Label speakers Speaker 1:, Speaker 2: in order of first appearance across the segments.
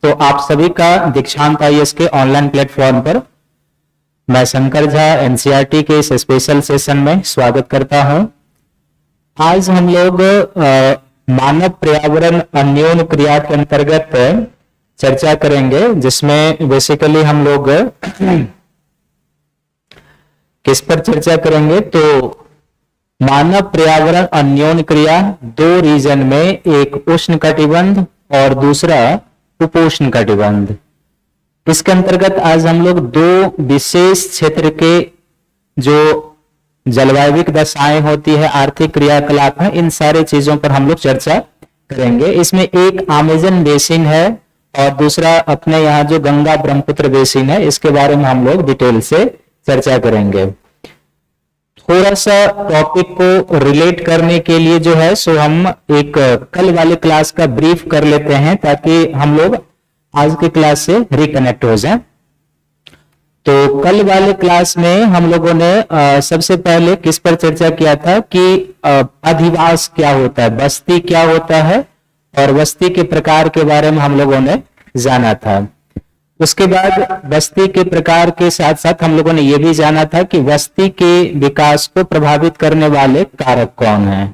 Speaker 1: तो आप सभी का दीक्षांत आईएएस के ऑनलाइन प्लेटफॉर्म पर मैं शंकर झा एनसीईआरटी के इस स्पेशल सेशन में स्वागत करता हूं। आज हम लोग मानव पर्यावरण अन्योन्य क्रिया के अंतर्गत चर्चा करेंगे, जिसमें बेसिकली हम लोग किस पर चर्चा करेंगे तो मानव पर्यावरण अन्योन्य क्रिया दो रीजन में, एक उष्ण कटिबंध और दूसरा उपोष्ण कटिबंध। इसके अंतर्गत आज हम लोग दो विशेष क्षेत्र के जो जलवायविक दशाएं होती है, आर्थिक क्रियाकलाप है, इन सारे चीजों पर हम लोग चर्चा करेंगे। इसमें एक अमेज़न बेसिन है और दूसरा अपने यहाँ जो गंगा ब्रह्मपुत्र बेसिन है, इसके बारे में हम लोग डिटेल से चर्चा करेंगे। थोड़ा सा टॉपिक को रिलेट करने के लिए जो है सो हम एक कल वाले क्लास का ब्रीफ कर लेते हैं, ताकि हम लोग आज के क्लास से रिकनेक्ट हो जाएं। तो कल वाले क्लास में हम लोगों ने सबसे पहले किस पर चर्चा किया था कि अधिवास क्या होता है, बस्ती क्या होता है, और बस्ती के प्रकार के बारे में हम लोगों ने जाना था। उसके बाद बस्ती के प्रकार के साथ साथ हम लोगों ने यह भी जाना था कि बस्ती के विकास को प्रभावित करने वाले कारक कौन हैं।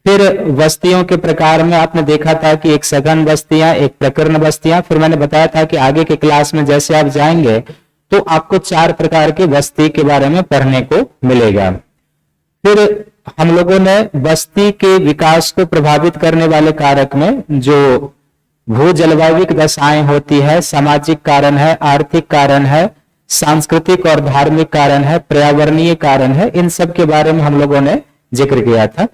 Speaker 1: फिर बस्तियों के प्रकार में आपने देखा था कि एक सघन बस्तियां, एक प्रकीर्ण बस्तियां। फिर मैंने बताया था कि आगे के क्लास में जैसे आप जाएंगे तो आपको 4 प्रकार के बस्ती के बारे में पढ़ने को मिलेगा। फिर हम लोगों ने बस्ती के विकास को प्रभावित करने वाले कारक में जो भू जलवायविक दशाएं होती है, सामाजिक कारण है, आर्थिक कारण है, सांस्कृतिक और धार्मिक कारण है, पर्यावरणीय कारण है, इन सब के बारे में हम लोगों ने जिक्र किया था।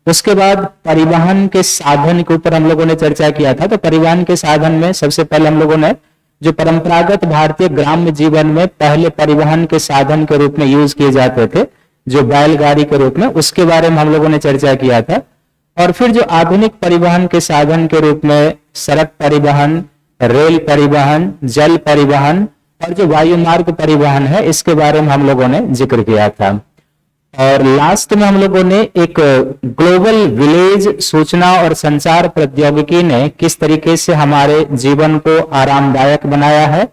Speaker 1: उसके बाद परिवहन के साधन के ऊपर हम लोगों ने चर्चा किया था। तो परिवहन के साधन में सबसे पहले हम लोगों ने जो परंपरागत भारतीय ग्राम्य जीवन में पहले परिवहन के साधन के रूप में यूज किए जाते थे, जो बैलगाड़ी के रूप में, उसके बारे में हम लोगों ने चर्चा किया था। और फिर जो आधुनिक परिवहन के साधन के रूप में सड़क परिवहन, रेल परिवहन, जल परिवहन और जो वायुमार्ग परिवहन है, इसके बारे में हम लोगों ने जिक्र किया था। और लास्ट में हम लोगों ने एक ग्लोबल विलेज सूचना और संचार प्रौद्योगिकी ने किस तरीके से हमारे जीवन को आरामदायक बनाया है,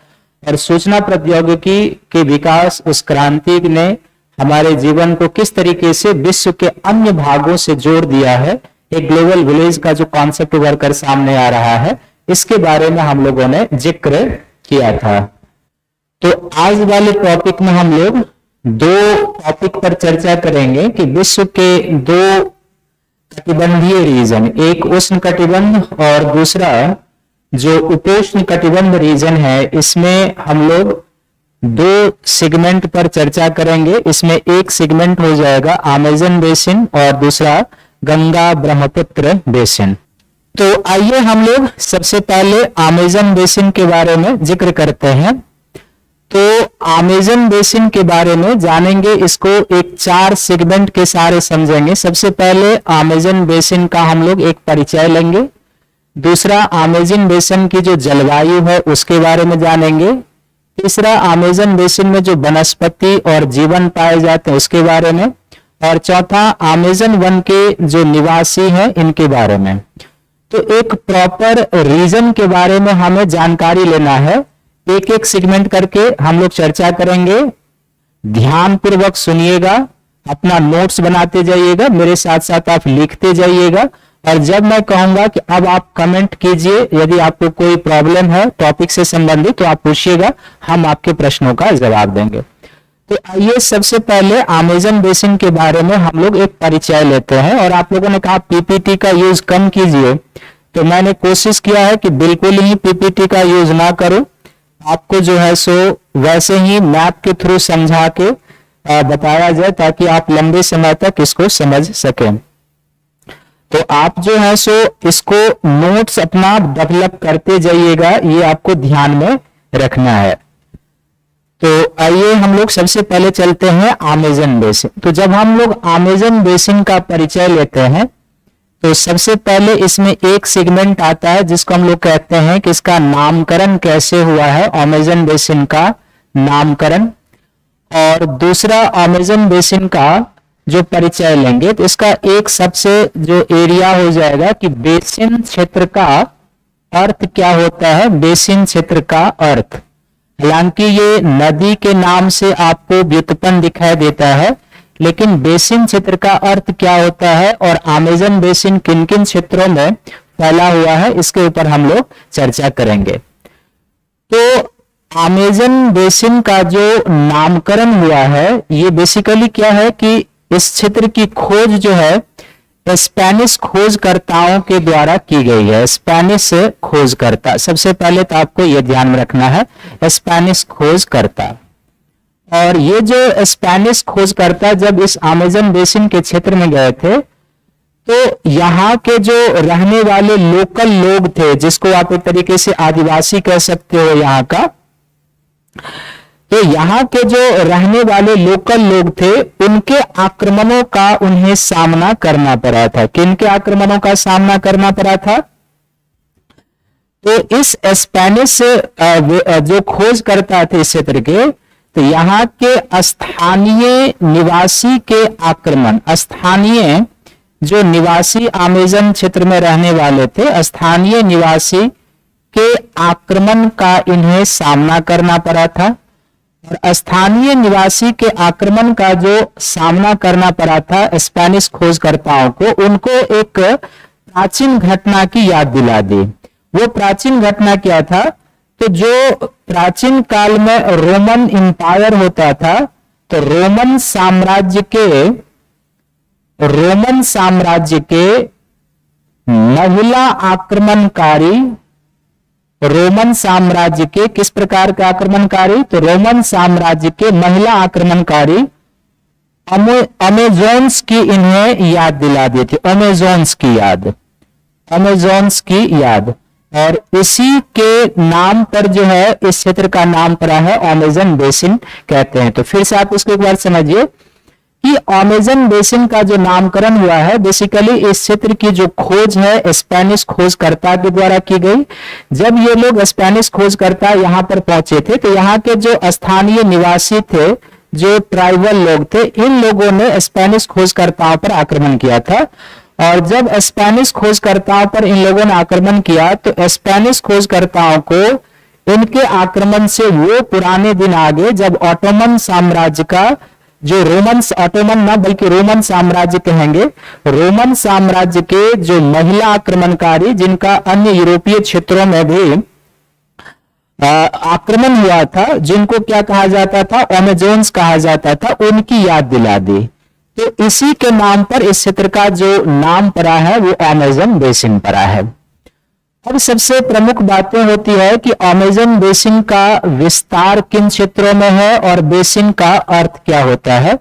Speaker 1: और सूचना प्रौद्योगिकी के विकास, उस क्रांति ने हमारे जीवन को किस तरीके से विश्व के अन्य भागों से जोड़ दिया है। एक ग्लोबल विलेज का जो कॉन्सेप्ट वर्कर सामने आ रहा है, इसके बारे में हम लोगों ने जिक्र किया था। तो आज वाले टॉपिक में हम लोग दो टॉपिक पर चर्चा करेंगे कि विश्व के दो कटिबंधीय रीजन, एक उष्ण कटिबंध और दूसरा जो उपोष्ण कटिबंध रीजन है, इसमें हम लोग दो सेगमेंट पर चर्चा करेंगे। इसमें एक सेगमेंट हो जाएगा अमेज़न बेसिन और दूसरा गंगा ब्रह्मपुत्र बेसिन। तो आइए हम लोग सबसे पहले अमेज़न बेसिन के बारे में जिक्र करते हैं। तो अमेज़न बेसिन के बारे में जानेंगे, इसको एक 4 सेगमेंट के सारे समझेंगे। सबसे पहले अमेज़न बेसिन का हम लोग एक परिचय लेंगे। दूसरा अमेज़न बेसिन की जो जलवायु है उसके बारे में जानेंगे। तीसरा अमेज़न बेसिन में जो वनस्पति और जीवन पाए जाते हैं उसके बारे में। और चौथा अमेज़न वन के जो निवासी हैं इनके बारे में। तो एक प्रॉपर रीजन के बारे में हमें जानकारी लेना है। एक एक सेगमेंट करके हम लोग चर्चा करेंगे। ध्यान पूर्वक सुनिएगा, अपना नोट्स बनाते जाइएगा, मेरे साथ साथ आप लिखते जाइएगा। और जब मैं कहूंगा कि अब आप कमेंट कीजिए, यदि आपको कोई प्रॉब्लम है टॉपिक से संबंधित तो आप पूछिएगा, हम आपके प्रश्नों का जवाब देंगे। तो आइए सबसे पहले अमेज़न बेसिन के बारे में हम लोग एक परिचय लेते हैं। और आप लोगों ने कहा पीपीटी का यूज कम कीजिए, तो मैंने कोशिश किया है कि बिल्कुल ही पीपीटी का यूज ना करूं, आपको जो है सो वैसे ही मैप के थ्रू समझा के बताया जाए, ताकि आप लंबे समय तक इसको समझ सकें। तो आप जो है सो इसको नोट्स अपना डेवलप करते जाइएगा, ये आपको ध्यान में रखना है। तो आइए हम लोग सबसे पहले चलते हैं अमेज़न बेसिन। तो जब हम लोग अमेज़न बेसिन का परिचय लेते हैं तो सबसे पहले इसमें एक सेगमेंट आता है जिसको हम लोग कहते हैं कि इसका नामकरण कैसे हुआ है, अमेज़न बेसिन का नामकरण। और दूसरा अमेज़न बेसिन का जो परिचय लेंगे तो इसका एक सबसे जो एरिया हो जाएगा कि बेसिन क्षेत्र का अर्थ क्या होता है बेसिन क्षेत्र का अर्थ। हालांकि ये नदी के नाम से आपको व्युत्पन्न दिखाई देता है, लेकिन बेसिन क्षेत्र का अर्थ क्या होता है और अमेज़न बेसिन किन किन क्षेत्रों में फैला हुआ है, इसके ऊपर हम लोग चर्चा करेंगे। तो अमेज़न बेसिन का जो नामकरण हुआ है, ये बेसिकली क्या है कि इस क्षेत्र की खोज जो है स्पेनिश खोजकर्ताओं के द्वारा की गई है। स्पेनिश खोजकर्ता, सबसे पहले तो आपको यह ध्यान में रखना है, स्पेनिश खोजकर्ता। और ये जो स्पेनिश खोजकर्ता जब इस अमेज़न बेसिन के क्षेत्र में गए थे, तो यहाँ के जो रहने वाले लोकल लोग थे, जिसको आप एक तरीके से आदिवासी कह सकते हो यहाँ का, तो यहाँ के जो रहने वाले लोकल लोग थे, उनके आक्रमणों का उन्हें सामना करना पड़ा था। किनके आक्रमणों का सामना करना पड़ा था? तो इस स्पेनिश जो खोजकर्ता थे इस क्षेत्र के, तो यहाँ के स्थानीय निवासी के आक्रमण, स्थानीय जो निवासी अमेज़न क्षेत्र में रहने वाले थे, स्थानीय निवासी के आक्रमण का इन्हें सामना करना पड़ा था। और स्थानीय निवासी के आक्रमण का जो सामना करना पड़ा था स्पेनिश खोजकर्ताओं को, उनको एक प्राचीन घटना की याद दिला दी। वो प्राचीन घटना क्या था? तो जो प्राचीन काल में रोमन इंपायर होता था, तो रोमन साम्राज्य के महिला आक्रमणकारी, रोमन साम्राज्य के किस प्रकार के आक्रमणकारी? तो रोमन साम्राज्य के महिला आक्रमणकारी अमेजोन्स की इन्हें याद दिला दी थी। अमेजोन्स की याद। और इसी के नाम पर जो है इस क्षेत्र का नाम पड़ा है अमेज़न बेसिन कहते हैं। तो फिर से आप इसको एक बार समझिए कि अमेज़न बेसिन का जो नामकरण हुआ है, बेसिकली इस क्षेत्र की जो खोज है स्पेनिश खोजकर्ता के द्वारा की गई। जब ये लोग स्पेनिश खोजकर्ता यहाँ पर पहुंचे थे, तो यहाँ के जो स्थानीय निवासी थे, जो ट्राइबल लोग थे, इन लोगों ने स्पेनिश खोजकर्ताओं पर आक्रमण किया था। और जब स्पेनिश खोजकर्ताओं पर इन लोगों ने आक्रमण किया, तो स्पेनिश खोजकर्ताओं को इनके आक्रमण से वो पुराने दिन आ गए जब ऑटोमन साम्राज्य का, जो ऑटोमन ना बल्कि रोमन साम्राज्य कहेंगे, रोमन साम्राज्य के जो महिला आक्रमणकारी, जिनका अन्य यूरोपीय क्षेत्रों में भी आक्रमण हुआ था, जिनको क्या कहा जाता था? अमेजोन्स कहा जाता था, उनकी याद दिला दी। तो इसी के नाम पर इस क्षेत्र का जो नाम पड़ा है वो अमेज़न बेसिन पड़ा है। अब सबसे प्रमुख बातें होती है कि अमेज़न बेसिन का विस्तार किन क्षेत्रों में है और बेसिन का अर्थ क्या होता है।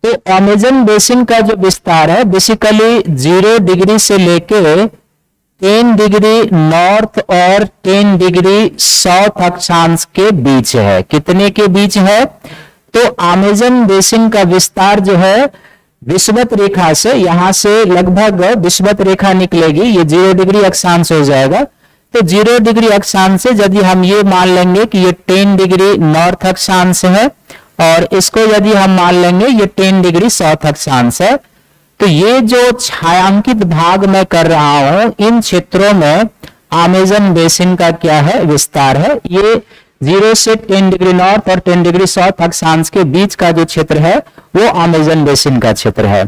Speaker 1: तो अमेज़न बेसिन का जो विस्तार है, बेसिकली 0 डिग्री से लेके 10 डिग्री नॉर्थ और 10 डिग्री साउथ अक्षांश के बीच है। कितने के बीच है? तो अमेज़न बेसिन का विस्तार जो है विषुवत रेखा से, यहां से लगभग विषुवत रेखा निकलेगी, ये 0 डिग्री अक्षांश हो जाएगा। तो 0 डिग्री अक्षांश से यदि हम ये मान लेंगे कि ये 10 डिग्री नॉर्थ अक्षांश है, और इसको यदि हम मान लेंगे ये 10 डिग्री साउथ अक्षांश है, तो ये जो छायांकित भाग मैं कर रहा हूं, इन क्षेत्रों में अमेज़न बेसिन का क्या है? विस्तार है। ये 0 से 10 डिग्री नॉर्थ और 10 डिग्री साउथ अक्षांश के बीच का जो क्षेत्र है वो अमेज़न बेसिन का क्षेत्र है।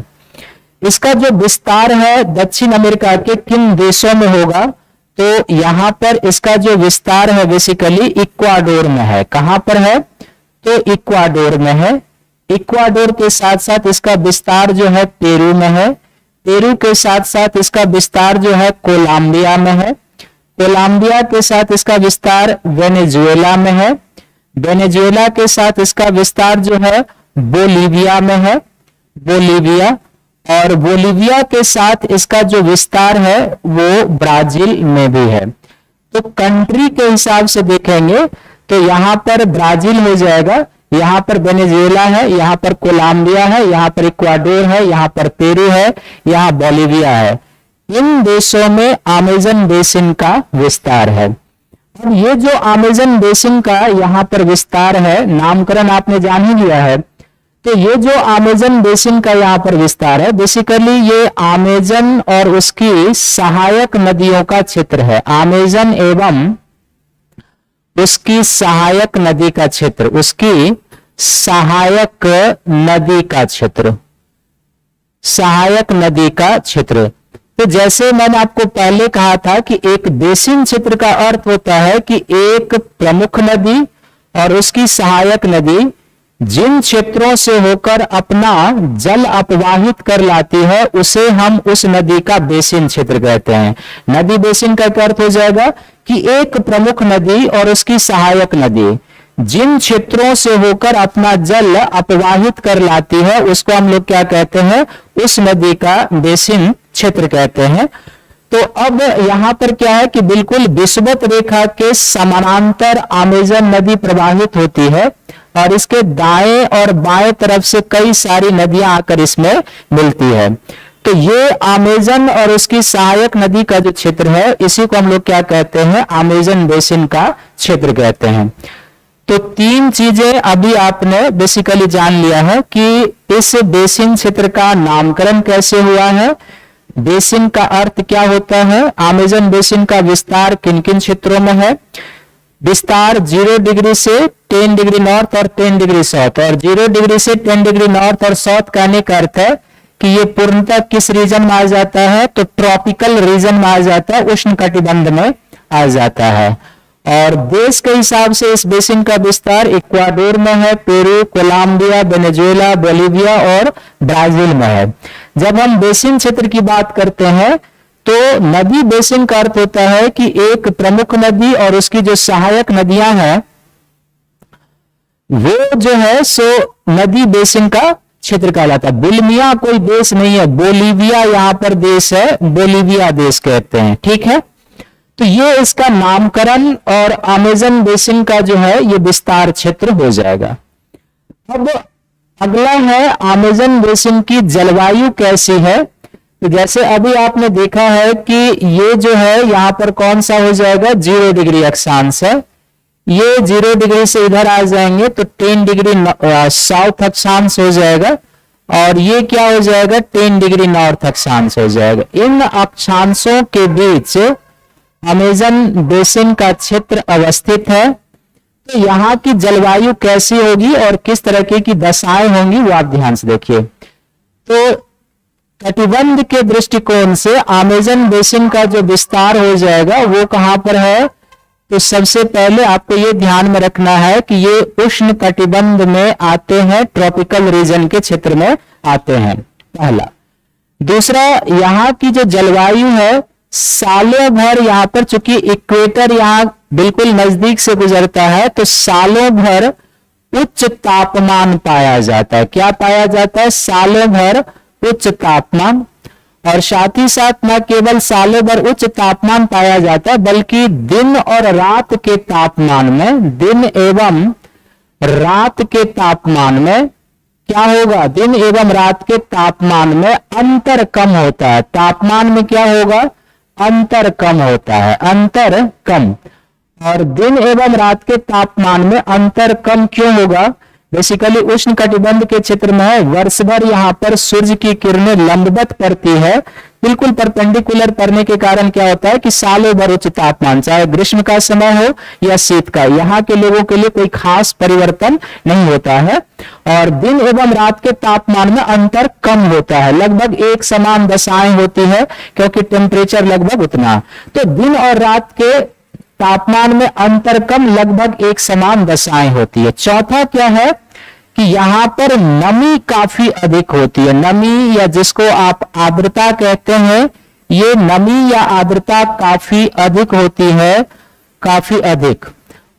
Speaker 1: इसका जो विस्तार है दक्षिण अमेरिका के किन देशों में होगा? तो यहां पर इसका जो विस्तार है बेसिकली इक्वाडोर में है। कहां पर है? तो इक्वाडोर में है। इक्वाडोर के साथ साथ इसका विस्तार जो है पेरू में है। पेरू के साथ साथ इसका विस्तार जो है कोलंबिया में है। कोलंबिया के साथ इसका विस्तार वेनेजुएला में है। वेनेजुएला के साथ इसका विस्तार जो है बोलीविया में है, बोलीविया। और बोलीविया के साथ इसका जो विस्तार है वो ब्राजील में भी है। तो कंट्री के हिसाब से देखेंगे तो यहां पर ब्राजील हो जाएगा, यहां पर वेनेजुएला है, यहां पर कोलंबिया है, यहां पर इक्वाडोर है, यहां पर पेरू है, यहां बोलीविया है। इन देशों में अमेज़न बेसिन का विस्तार है। अब ये जो अमेज़न बेसिन का यहाँ पर विस्तार है, नामकरण आपने जान ही लिया है। तो ये जो अमेज़न बेसिन का यहाँ पर विस्तार है, बेसिकली ये अमेज़न और उसकी सहायक नदियों का क्षेत्र है। अमेज़न एवं उसकी सहायक नदी का क्षेत्र, उसकी सहायक नदी का क्षेत्र, सहायक नदी का क्षेत्र। तो जैसे मैंने आपको पहले कहा था कि एक बेसिन क्षेत्र का अर्थ होता है कि एक प्रमुख नदी और उसकी सहायक नदी जिन क्षेत्रों से होकर अपना जल अपवाहित कर लाती है उसे हम उस नदी का बेसिन क्षेत्र कहते हैं। नदी बेसिन का अर्थ हो जाएगा कि एक प्रमुख नदी और उसकी सहायक नदी जिन क्षेत्रों से होकर अपना जल अपवाहित कर लाती है उसको हम लोग क्या कहते हैं, उस नदी का बेसिन क्षेत्र कहते हैं। तो अब यहां पर क्या है कि बिल्कुल विषुवत रेखा के समानांतर अमेज़न नदी प्रवाहित होती है और इसके दाएं और बाएं तरफ से कई सारी नदियां आकर इसमें मिलती है। तो ये अमेज़न और उसकी सहायक नदी का जो क्षेत्र है इसी को हम लोग क्या कहते हैं, अमेज़न बेसिन का क्षेत्र कहते हैं। तो तीन चीजें अभी आपने बेसिकली जान लिया है कि इस बेसिन क्षेत्र का नामकरण कैसे हुआ है, बेसिन का अर्थ क्या होता है, अमेज़न बेसिन का विस्तार किन किन क्षेत्रों में है, विस्तार 0 डिग्री से 10 डिग्री नॉर्थ और 10 डिग्री साउथ, और 0 डिग्री से 10 डिग्री नॉर्थ और साउथ कहने का अर्थ है कि ये पूर्णतः किस रीजन में आ जाता है, तो ट्रॉपिकल रीजन में आ जाता है, उष्ण कटिबंध में आ जाता है। और देश के हिसाब से इस बेसिन का विस्तार इक्वाडोर में है, पेरू, कोलंबिया, वेनेजुएला, बोलिविया और ब्राजील में है। जब हम बेसिन क्षेत्र की बात करते हैं तो नदी बेसिन का अर्थ होता है कि एक प्रमुख नदी और उसकी जो सहायक नदियां हैं वो जो है सो नदी बेसिन का क्षेत्र कहलाता है। बोलिविया कोई देश नहीं है, बोलिविया यहां पर देश है, बोलिविया देश कहते हैं, ठीक है। तो ये इसका नामकरण और अमेज़न बेसिन का जो है ये विस्तार क्षेत्र हो जाएगा। अब अगला है अमेज़न बेसिन की जलवायु कैसी है। तो जैसे अभी आपने देखा है कि ये जो है यहां पर कौन सा हो जाएगा, 0 डिग्री अक्षांश है, ये 0 डिग्री से इधर आ जाएंगे तो 10 डिग्री साउथ अक्षांश हो जाएगा और ये क्या हो जाएगा, 10 डिग्री नॉर्थ अक्षांश हो जाएगा। इन अक्षांशों के बीच अमेज़न बेसिन का क्षेत्र अवस्थित है। तो यहाँ की जलवायु कैसी होगी और किस तरह की दशाएं होंगी वो आप ध्यान से देखिए। तो कटिबंध के दृष्टिकोण से अमेज़न बेसिन का जो विस्तार हो जाएगा वो कहां पर है, तो सबसे पहले आपको ये ध्यान में रखना है कि ये उष्ण कटिबंध में आते हैं, ट्रॉपिकल रीजन के क्षेत्र में आते हैं, पहला। दूसरा, यहाँ की जो जलवायु है सालों भर यहाँ पर, चूंकि इक्वेटर यहाँ बिल्कुल नजदीक से गुजरता है तो सालों भर उच्च तापमान पाया जाता है। क्या पाया जाता है, सालों भर उच्च तापमान। और साथ ही साथ न केवल सालों भर उच्च तापमान पाया जाता है बल्कि दिन और रात के तापमान में, दिन एवं रात के तापमान में क्या होगा, दिन एवं रात के तापमान में अंतर कम होता है। तापमान में क्या होगा, अंतर कम होता है, अंतर कम। और दिन एवं रात के तापमान में अंतर कम क्यों होगा, बेसिकली उष्ण कटिबंध के क्षेत्र में है, वर्ष भर यहाँ पर सूर्य की किरणें लंबवत पड़ती है, बिल्कुल परपेंडिकुलर पड़ने के कारण क्या होता है कि सालों भर उच्च तापमान, चाहे ग्रीष्म का समय हो या शीत का, यहाँ के लोगों के लिए कोई खास परिवर्तन नहीं होता है। और दिन एवं रात के तापमान में अंतर कम होता है, लगभग एक समान दशाएं होती है क्योंकि टेम्परेचर लगभग उतना। तो दिन और रात के तापमान में अंतर कम, लगभग एक समान दशाएं होती है। चौथा क्या है कि यहां पर नमी काफी अधिक होती है। नमी या जिसको आप आर्द्रता कहते हैं, ये नमी या आर्द्रता काफी अधिक होती है, काफी अधिक।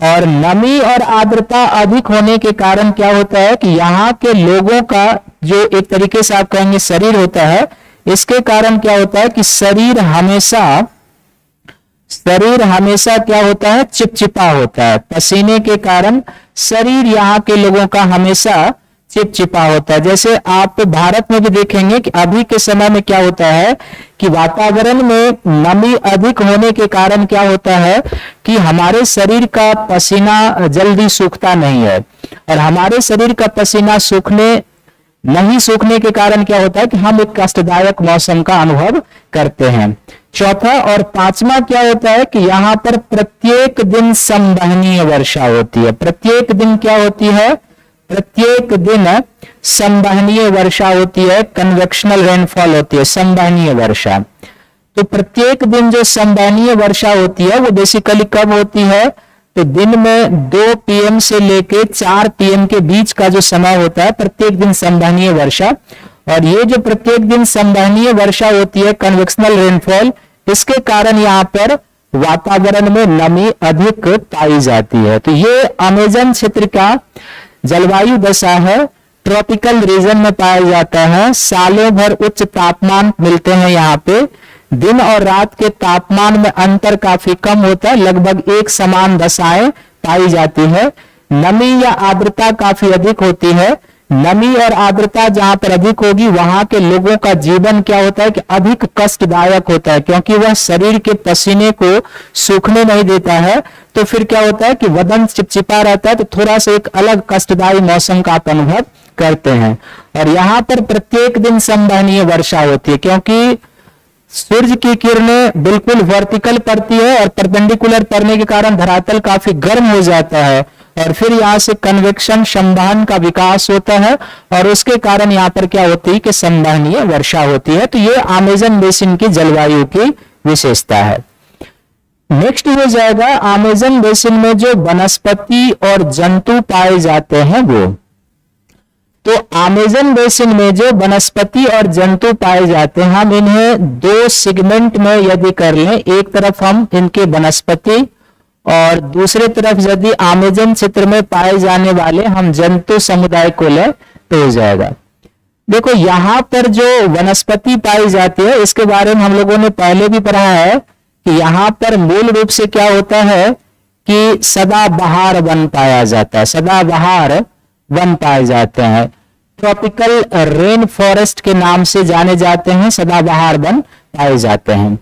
Speaker 1: और नमी और आर्द्रता अधिक होने के कारण क्या होता है कि यहाँ के लोगों का जो एक तरीके से आप कहेंगे शरीर होता है, इसके कारण क्या होता है कि शरीर हमेशा क्या होता है, चिपचिपा होता है। पसीने के कारण शरीर यहाँ के लोगों का हमेशा चिपचिपा होता है। जैसे आप भारत में भी देखेंगे कि अभी के समय में क्या होता है कि वातावरण में नमी अधिक होने के कारण क्या होता है कि हमारे शरीर का पसीना जल्दी सूखता नहीं है, और हमारे शरीर का पसीना सूखने नहीं सूखने के कारण क्या होता है कि हम एक कष्टदायक मौसम का अनुभव करते हैं। चौथा और पांचवा क्या होता है कि यहाँ पर प्रत्येक दिन संवहनीय वर्षा होती है। प्रत्येक दिन क्या होती है? प्रत्येक दिन संवहनीय वर्षा होती है, कन्वेक्शनल रेनफॉल होती है, संवहनीय वर्षा। तो प्रत्येक दिन जो संवहनीय वर्षा होती है वो बेसिकली कब होती है? तो दिन में 2 PM से लेके 4 PM के बीच का जो समय होता है, प्रत्येक दिन संवहनीय वर्षा। और ये जो प्रत्येक दिन संवहनीय वर्षा होती है, कन्वेक्शनल रेनफॉल, इसके कारण यहाँ पर वातावरण में नमी अधिक पाई जाती है। तो ये अमेजन क्षेत्र का जलवायु दशा है, ट्रॉपिकल रीजन में पाया जाता है। सालों भर उच्च तापमान मिलते हैं यहाँ पे। दिन और रात के तापमान में अंतर काफी कम होता है, लगभग एक समान दशाएं पाई जाती है। नमी या आर्द्रता काफी अधिक होती है। नमी और आर्द्रता जहां पर अधिक होगी वहां के लोगों का जीवन क्या होता है कि अधिक कष्टदायक होता है, क्योंकि वह शरीर के पसीने को सूखने नहीं देता है। तो फिर क्या होता है कि बदन चिपचिपा रहता है, तो थोड़ा सा एक अलग कष्टदायी मौसम का आप अनुभव करते हैं। और यहाँ पर प्रत्येक दिन संवहनीय वर्षा होती है, क्योंकि सूर्य की किरणें बिल्कुल वर्टिकल पड़ती है और परपेंडिकुलर पड़ने के कारण धरातल काफी गर्म हो जाता है, और फिर यहाँ से कन्वेक्शन संवहन का विकास होता है, और उसके कारण यहाँ पर क्या होती है कि संवहनीय वर्षा होती है। तो ये अमेजन बेसिन की जलवायु की विशेषता है। नेक्स्ट हो जाएगा अमेजन बेसिन में जो वनस्पति और जंतु पाए जाते हैं वो। तो अमेजन बेसिन में जो वनस्पति और जंतु पाए जाते हैं, हम इन्हें 2 सेगमेंट में यदि कर लें, एक तरफ हम इनके वनस्पति और दूसरे तरफ यदि अमेजन क्षेत्र में पाए जाने वाले हम जंतु समुदाय को लें तो हो जाएगा। देखो यहां पर जो वनस्पति पाई जाती है इसके बारे में हम लोगों ने पहले भी पढ़ा है कि यहां पर मूल रूप से क्या होता है कि सदाबहार वन पाया जाता है। सदाबहार वन पाए जाते हैं, ट्रॉपिकल रेन फॉरेस्ट के नाम से जाने जाते हैं, सदाबहार वन पाए जाते हैं।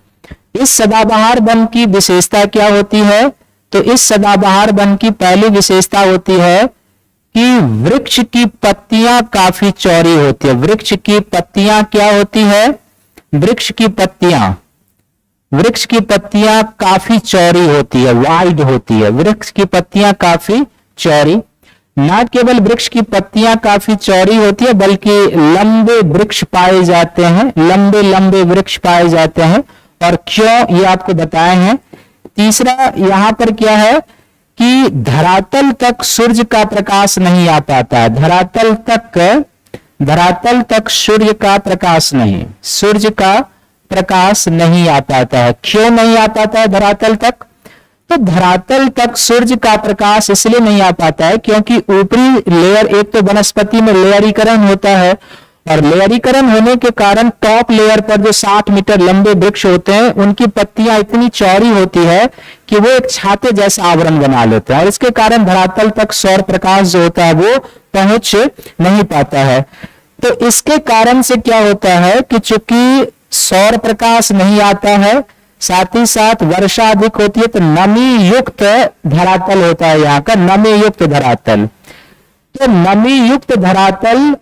Speaker 1: इस सदाबहार वन की विशेषता क्या होती है? तो इस सदाबहार वन की पहली विशेषता होती है कि वृक्ष की पत्तियां काफी चौड़ी होती है। वृक्ष की पत्तियां क्या होती है? वृक्ष की पत्तियां काफी चौड़ी होती है, वाइड होती है। वृक्ष की पत्तियां काफी चौड़ी, न केवल वृक्ष की पत्तियां काफी चौड़ी होती है बल्कि लंबे वृक्ष पाए जाते हैं, लंबे लंबे वृक्ष पाए जाते हैं। और क्यों ये आपको बताए हैं। तीसरा यहां पर क्या है कि धरातल तक सूर्य का प्रकाश नहीं आ पाता है। धरातल तक सूर्य का प्रकाश नहीं आ पाता है। क्यों नहीं आ पाता है धरातल तक? तो धरातल तक सूर्य का प्रकाश इसलिए नहीं आ पाता है क्योंकि ऊपरी लेयर, एक तो वनस्पति में लेयरीकरण होता है, और लेयरीकरण होने के कारण टॉप लेयर पर जो 60 मीटर लंबे वृक्ष होते हैं उनकी पत्तियां इतनी चौड़ी होती है कि वो एक छाते जैसा आवरण बना लेते हैं, और इसके कारण धरातल तक सौर प्रकाश जो होता है वो पहुंच नहीं पाता है। तो इसके कारण से क्या होता है कि चूंकि सौर प्रकाश नहीं आता है, साथ ही साथ वर्षा अधिक होती है, तो नमी युक्त धरातल होता है यहाँ का, नमी युक्त धरातल। तो नमी युक्त धरातल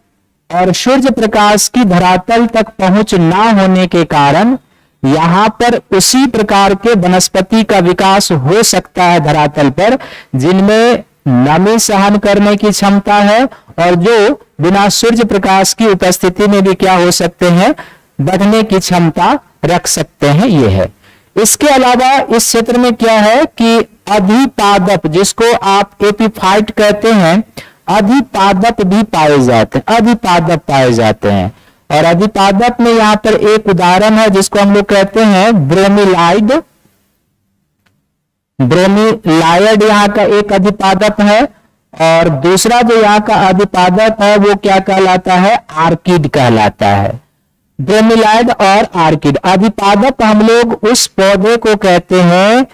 Speaker 1: और सूर्य प्रकाश की धरातल तक पहुंच ना होने के कारण यहां पर उसी प्रकार के वनस्पति का विकास हो सकता है धरातल पर, जिनमें नमी सहन करने की क्षमता है और जो बिना सूर्य प्रकाश की उपस्थिति में भी क्या हो सकते हैं, बढ़ने की क्षमता रख सकते हैं। ये है। इसके अलावा इस क्षेत्र में क्या है कि अधिपादप, जिसको आप एपीफाइट कहते हैं, अधिपादप भी पाए जाते हैं, अधिपादप पाए जाते हैं। और अधिपादप में यहां पर एक उदाहरण है जिसको हम लोग कहते हैं ब्रोमीलाइड। ब्रोमीलाइड यहाँ का एक अधिपादप है, और दूसरा जो यहाँ का अधिपादप है वो क्या कहलाता है? आर्किड कहलाता है। ब्रोमीलाइड और आर्किड अधिपादप हम लोग उस पौधे को कहते हैं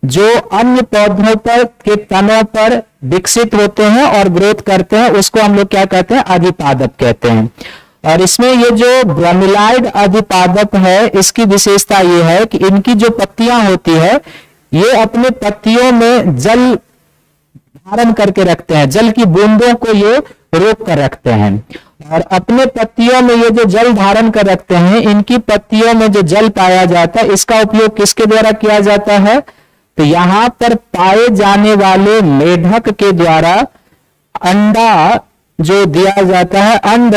Speaker 1: जो अन्य पौधों पर के तनों पर विकसित होते हैं और ग्रोथ करते हैं, उसको हम लोग क्या कहते हैं? अधिपादप कहते हैं। और इसमें ये जो ब्रोमीलाइड अधिपादप है, इसकी विशेषता ये है कि इनकी जो पत्तियां होती है ये अपने पत्तियों में जल धारण करके रखते हैं, जल की बूंदों को ये रोक कर रखते हैं। और अपने पत्तियों में ये जो जल धारण कर रखते हैं, इनकी पत्तियों में जो जल पाया जाता है, इसका उपयोग किसके द्वारा किया जाता है? तो यहां पर पाए जाने वाले मेढक के द्वारा अंडा जो दिया जाता है, अंड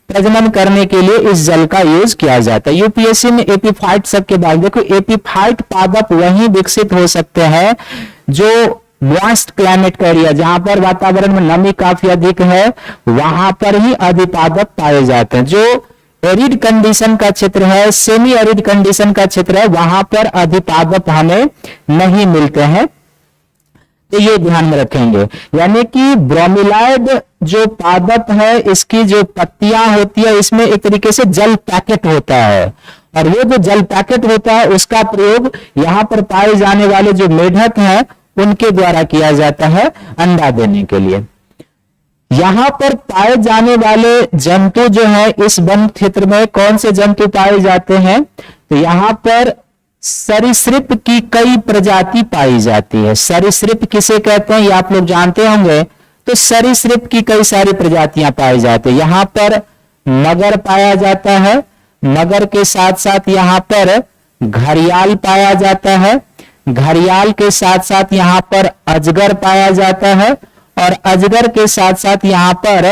Speaker 1: प्रजनन करने के लिए इस जल का यूज किया जाता है। यूपीएससी में एपीफाइट सब के बाद देखो, एपीफाइट पादप वहीं विकसित हो सकते हैं जो मॉइस्ट क्लाइमेट का एरिया, जहां पर वातावरण में नमी काफी अधिक है, वहां पर ही अधिपादप पाए जाते हैं। जो एरिड कंडीशन का क्षेत्र है, सेमी एरिड कंडीशन का क्षेत्र है, वहां पर अधिपादप हमें नहीं मिलते हैं। तो ये ध्यान में रखेंगे। यानी कि ब्रोमीलाइड जो पादप है, इसकी जो पत्तियां होती है, इसमें एक तरीके से जल पैकेट होता है, और ये जो जल पैकेट होता है उसका प्रयोग यहां पर पाए जाने वाले जो मेढक हैं उनके द्वारा किया जाता है अंडा देने के लिए। यहां पर पाए जाने वाले जंतु जो है, इस वन क्षेत्र में कौन से जंतु पाए जाते हैं? तो यहां पर सरीसृप की कई प्रजाति पाई जाती है। सरीसृप किसे कहते हैं ये आप लोग जानते होंगे। तो सरीसृप की कई सारी प्रजातियां पाई जाती है। यहां पर मगर पाया जाता है, मगर के साथ साथ यहां पर घड़ियाल पाया जाता है, घड़ियाल के साथ साथ यहां पर अजगर पाया जाता है, और अजगर के साथ साथ यहां पर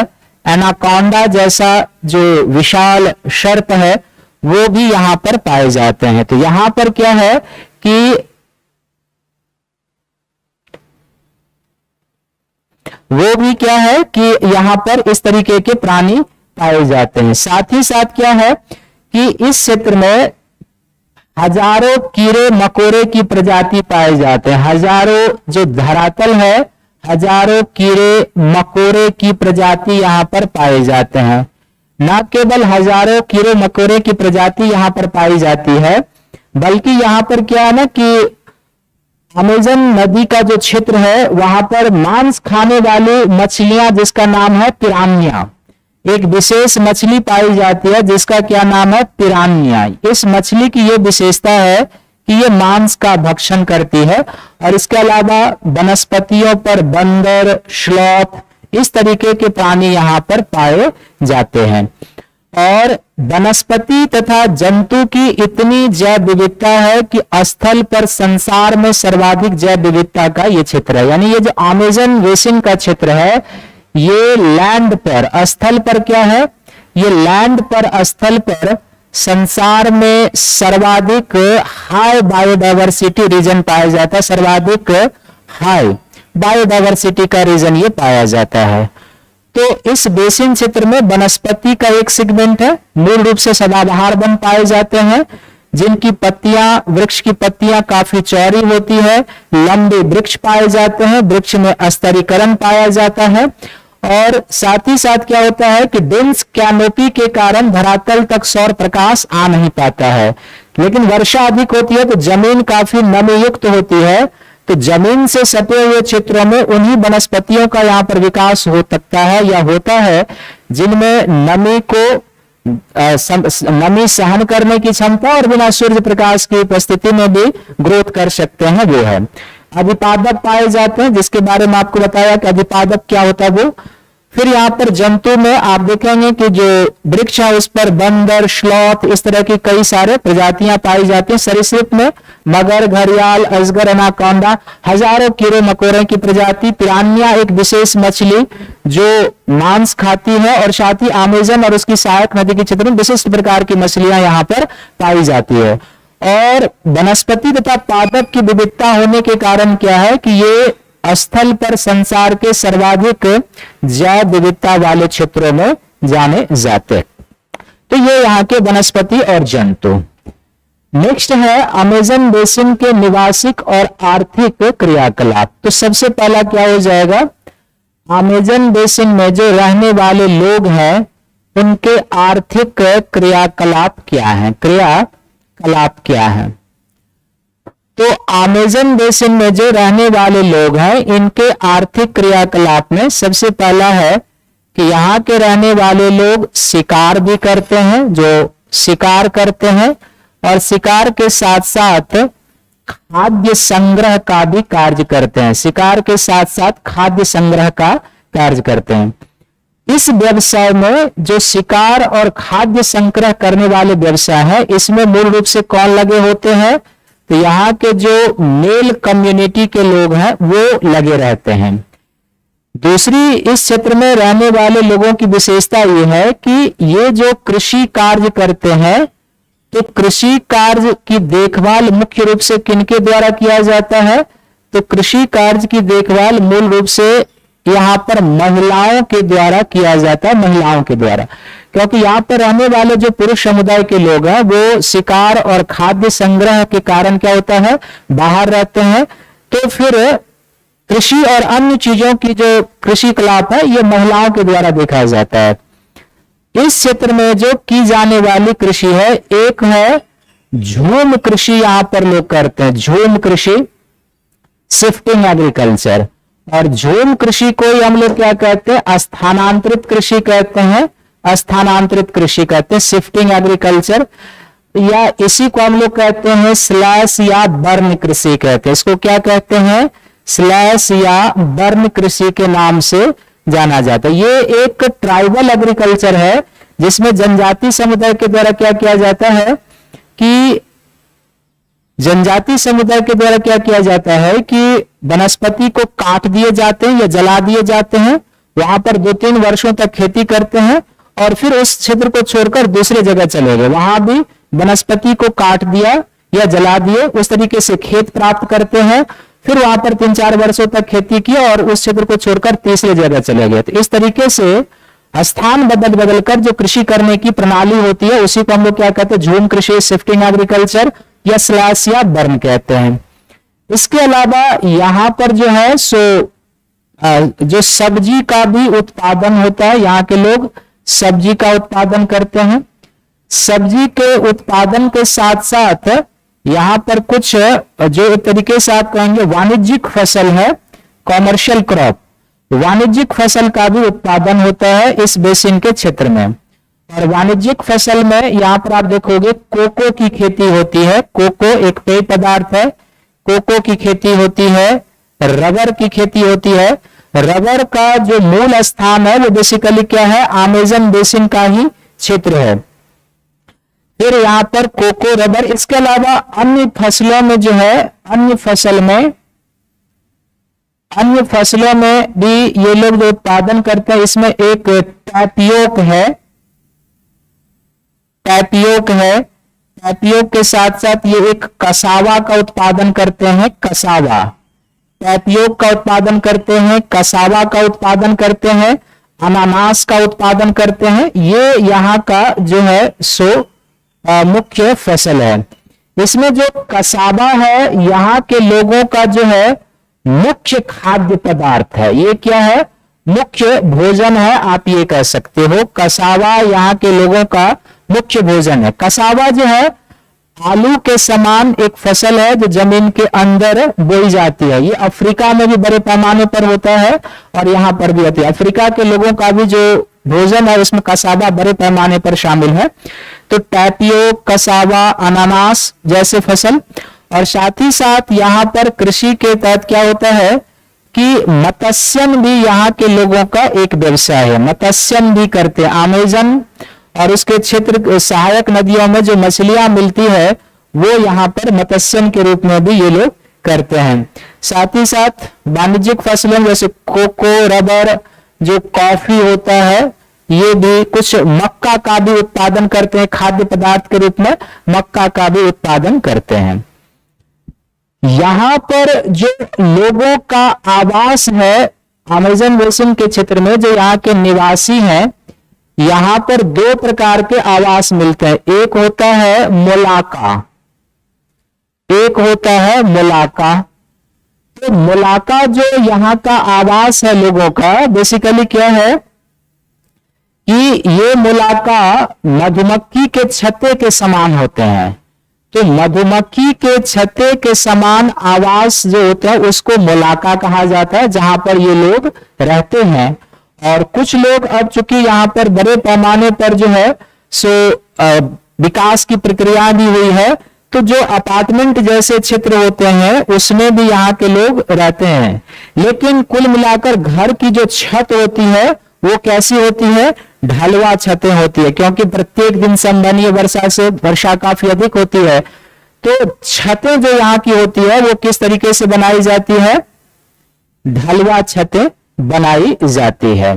Speaker 1: एनाकोंडा जैसा जो विशाल सर्प है वो भी यहां पर पाए जाते हैं। तो यहां पर क्या है कि वो भी क्या है कि यहां पर इस तरीके के प्राणी पाए जाते हैं। साथ ही साथ क्या है कि इस क्षेत्र में हजारों कीड़े मकोड़े की प्रजाति पाए जाते हैं। हजारों जो धरातल है, हजारों कीड़े मकोड़े की प्रजाति यहां पर पाए जाते हैं। न केवल हजारों कीड़े मकोड़े की प्रजाति यहां पर पाई जाती है, बल्कि यहां पर क्या है ना कि अमेज़न नदी का जो क्षेत्र है वहां पर मांस खाने वाली मछलियां, जिसका नाम है पिरान्या, एक विशेष मछली पाई जाती है जिसका क्या नाम है? पिरान्या। इस मछली की यह विशेषता है कि ये मांस का भक्षण करती है, और इसके अलावा वनस्पतियों पर बंदर, स्लॉथ, इस तरीके के प्राणी यहां पर पाए जाते हैं। और वनस्पति तथा जंतु की इतनी जैव विविधता है कि स्थल पर संसार में सर्वाधिक जैव विविधता का ये क्षेत्र है। यानी ये जो अमेज़न बेसिन का क्षेत्र है, ये लैंड पर, स्थल पर क्या है? ये लैंड पर, स्थल पर संसार में सर्वाधिक हाई बायोडायवर्सिटी रीजन पाया जाता है। सर्वाधिक हाई बायोडायवर्सिटी का रीजन ये पाया जाता है। तो इस बेसिन क्षेत्र में वनस्पति का एक सेगमेंट है। मूल रूप से सदाबहार वन पाए जाते हैं, जिनकी पत्तियां, वृक्ष की पत्तियां काफी चौड़ी होती है। लंबे वृक्ष पाए जाते हैं, वृक्ष में स्तरीकरण पाया जाता है। और साथ ही साथ क्या होता है कि डेंस कैनोपी के कारण धरातल तक सौर प्रकाश आ नहीं पाता है। लेकिन वर्षा अधिक होती है तो जमीन काफी नमी युक्त होती है, तो जमीन से सटे हुए क्षेत्रों में उन्हीं वनस्पतियों का यहाँ पर विकास हो सकता है या होता है जिनमें नमी को नमी सहन करने की क्षमता और बिना सूर्य प्रकाश की उपस्थिति में भी ग्रोथ कर सकते हैं, वो है। अधिपादप पाए जाते हैं, जिसके बारे में आपको बताया कि अधिपादप क्या होता है वो। फिर यहाँ पर जंतु में आप देखेंगे कि जो वृक्ष है उस पर बंदर, स्लॉथ, इस तरह की कई सारे प्रजातियां पाई जाती हैं। सरीसृप में मगर, घड़ियाल, अजगर, एनाकोंडा, हजारों कीड़े मकोड़े की प्रजाति, पिरान्या एक विशेष मछली जो मांस खाती है, और साथ ही अमेज़न और उसकी सहायक नदी के क्षेत्र में विशिष्ट प्रकार की मछलियां यहाँ पर पाई जाती है। और वनस्पति तथा पादप की विविधता होने के कारण क्या है कि ये स्थल पर संसार के सर्वाधिक जैव विविधता वाले क्षेत्रों में जाने जाते। तो ये यहाँ के वनस्पति और जंतु। नेक्स्ट है अमेज़न बेसिन के निवासिक और आर्थिक क्रियाकलाप। तो सबसे पहला क्या हो जाएगा? अमेज़न बेसिन में जो रहने वाले लोग हैं उनके आर्थिक क्रियाकलाप क्या है? क्रियाकलाप क्या है? तो अमेज़न बेसिन में जो रहने वाले लोग हैं इनके आर्थिक क्रियाकलाप में सबसे पहला है कि यहाँ के रहने वाले लोग शिकार भी करते हैं, जो शिकार करते हैं, और शिकार के साथ साथ खाद्य संग्रह का भी कार्य करते हैं, शिकार के साथ साथ खाद्य संग्रह का कार्य करते हैं। इस व्यवसाय में जो शिकार और खाद्य संग्रह करने वाले व्यवसाय है, इसमें मूल रूप से कौन लगे होते हैं? तो यहाँ के जो मेल कम्युनिटी के लोग हैं वो लगे रहते हैं। दूसरी, इस क्षेत्र में रहने वाले लोगों की विशेषता ये है कि ये जो कृषि कार्य करते हैं, तो कृषि कार्य की देखभाल मुख्य रूप से किनके द्वारा किया जाता है? तो कृषि कार्य की देखभाल मूल रूप से यहाँ पर महिलाओं के द्वारा किया जाता है, महिलाओं के द्वारा, क्योंकि यहाँ पर रहने वाले जो पुरुष समुदाय के लोग हैं वो शिकार और खाद्य संग्रह के कारण क्या होता है, बाहर रहते हैं। तो फिर कृषि और अन्य चीजों की जो कृषि कलाप है ये महिलाओं के द्वारा देखा जाता है। इस क्षेत्र में जो की जाने वाली कृषि है, एक है झूम कृषि, यहां पर लोग करते हैं झूम कृषि, शिफ्टिंग एग्रीकल्चर। और झूम कृषि को ही हम लोग क्या कहते हैं? स्थानांतरित कृषि कहते हैं, स्थानांतरित कृषि कहते हैं, शिफ्टिंग एग्रीकल्चर, या इसी को हम लोग कहते हैं स्लैश या बर्न कृषि कहते हैं। इसको क्या कहते हैं? स्लैश या बर्न कृषि के नाम से जाना जाता है। ये एक ट्राइबल एग्रीकल्चर है जिसमें जनजाति समुदाय के द्वारा क्या किया जाता है कि जनजाति समुदाय के द्वारा क्या किया जाता है कि वनस्पति को काट दिए जाते हैं या जला दिए जाते हैं, वहां पर 2-3 वर्षों तक खेती करते हैं और फिर उस क्षेत्र को छोड़कर दूसरे जगह चले गए, वहां भी वनस्पति को काट दिया या जला दिए, उस तरीके से खेत प्राप्त करते हैं, फिर वहां पर 3-4 वर्षों तक खेती की और उस क्षेत्र को छोड़कर तीसरे जगह चले गए। तो इस तरीके से स्थान बदल बदल कर जो कृषि करने की प्रणाली होती है उसी को हम लोग क्या कहते हैं? झूम कृषि, शिफ्टिंग एग्रीकल्चर या स्लैश या बर्न कहते हैं। इसके अलावा यहाँ पर जो है जो सब्जी का भी उत्पादन होता है, यहाँ के लोग सब्जी का उत्पादन करते हैं। सब्जी के उत्पादन के साथ साथ यहाँ पर कुछ जो एक तरीके से आप कहेंगे वाणिज्यिक फसल है, कॉमर्शियल क्रॉप, वाणिज्यिक फसल का भी उत्पादन होता है इस बेसिन के क्षेत्र में। और वाणिज्यिक फसल में यहाँ पर आप देखोगे कोको की खेती होती है, कोको एक पेय पदार्थ है, कोको की खेती होती है, रबर की खेती होती है। रबर का जो मूल स्थान है वो बेसिकली क्या है? अमेज़न बेसिन का ही क्षेत्र है। फिर यहाँ पर कोको, रबर, इसके अलावा अन्य फसलों में जो है, अन्य फसलों में भी ये लोग जो उत्पादन करते हैं, इसमें एक टैपियोक है, टैपियोक के साथ साथ ये एक कसावा का उत्पादन करते हैं, कसावा, टैपियोक का उत्पादन करते हैं, कसावा का उत्पादन करते हैं, अनानास का उत्पादन करते हैं। ये यहाँ का जो है मुख्य फसल है। इसमें जो कसावा है यहाँ के लोगों का जो है मुख्य खाद्य पदार्थ है, ये क्या है? मुख्य भोजन है, आप ये कह सकते हो। कसावा यहाँ के लोगों का मुख्य भोजन है। कसावा जो है आलू के समान एक फसल है जो जमीन के अंदर बोई जाती है। ये अफ्रीका में भी बड़े पैमाने पर होता है और यहाँ पर भी होती है। अफ्रीका के लोगों का भी जो भोजन है उसमें कसावा बड़े पैमाने पर शामिल है। तो टैपियोक, कसावा, अनानास जैसे फसल, और साथ ही साथ यहाँ पर कृषि के तहत क्या होता है कि मत्स्यन भी यहाँ के लोगों का एक व्यवसाय है, मत्स्यन भी करते हैं। अमेज़न और उसके क्षेत्र सहायक नदियों में जो मछलियां मिलती है वो यहाँ पर मत्स्यन के रूप में भी ये लोग करते हैं। साथ ही साथ वाणिज्यिक फसलों जैसे कोको, रबर, जो कॉफी होता है, ये भी कुछ मक्का का भी उत्पादन करते हैं, खाद्य पदार्थ के रूप में मक्का का भी उत्पादन करते हैं। यहाँ पर जो लोगों का आवास है अमेज़न बेसिन के क्षेत्र में, जो यहाँ के निवासी हैं, यहाँ पर 2 प्रकार के आवास मिलते हैं। एक होता है मोलाका, एक होता है मोलाका। तो मोलाका जो यहाँ का आवास है लोगों का, बेसिकली क्या है कि ये मोलाका मधुमक्खी के छत्ते के समान होते हैं। तो मधुमक्खी के छत्ते के समान आवास जो होता है उसको मोलाका कहा जाता है, जहां पर ये लोग रहते हैं। और कुछ लोग अब चूंकि यहाँ पर बड़े पैमाने पर जो है विकास की प्रक्रिया भी हुई है, तो जो अपार्टमेंट जैसे क्षेत्र होते हैं उसमें भी यहाँ के लोग रहते हैं, लेकिन कुल मिलाकर घर की जो छत होती है वो कैसी होती है, ढलवा छतें होती है, क्योंकि प्रत्येक दिन संवहनीय वर्षा से वर्षा काफी अधिक होती है। तो छतें जो यहाँ की होती है वो किस तरीके से बनाई जाती है, ढलवा छतें बनाई जाती है।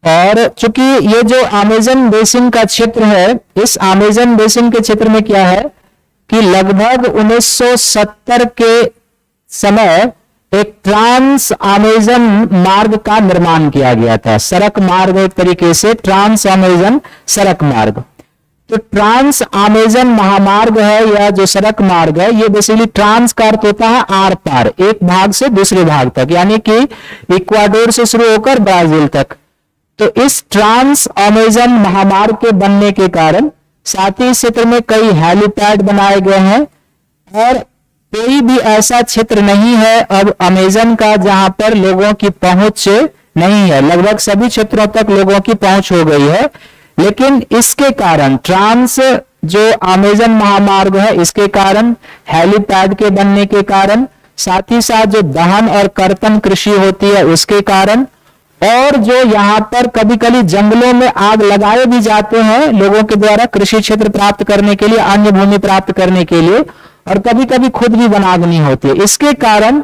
Speaker 1: और चूंकि ये जो अमेज़न बेसिन का क्षेत्र है, इस अमेज़न बेसिन के क्षेत्र में क्या है कि लगभग 1970 के समय एक ट्रांस अमेज़न मार्ग का निर्माण किया गया था, सड़क मार्ग, एक तरीके से ट्रांस अमेज़न सड़क मार्ग। तो ट्रांस अमेज़न महामार्ग है या जो सड़क मार्ग है, ये बेसिकली ट्रांस का अर्थ होता है आर पार, एक भाग से दूसरे भाग तक, यानी कि इक्वाडोर से शुरू होकर ब्राजील तक। तो इस ट्रांस अमेज़न महामार्ग के बनने के कारण साथ ही क्षेत्र में कई हेलीपैड बनाए गए हैं, और कोई भी ऐसा क्षेत्र नहीं है अब अमेज़न का जहां पर लोगों की पहुंच नहीं है। लगभग सभी क्षेत्रों तक लोगों की पहुंच हो गई है, लेकिन इसके कारण ट्रांस जो अमेज़न महामार्ग है, इसके कारण, हेलीपैड के बनने के कारण, साथ ही साथ जो दहन और कर्तन कृषि होती है उसके कारण, और जो यहाँ पर कभी कभी जंगलों में आग लगाए भी जाते हैं लोगों के द्वारा कृषि क्षेत्र प्राप्त करने के लिए, अन्य भूमि प्राप्त करने के लिए, और कभी कभी खुद भी बनागनी होती है। इसके कारण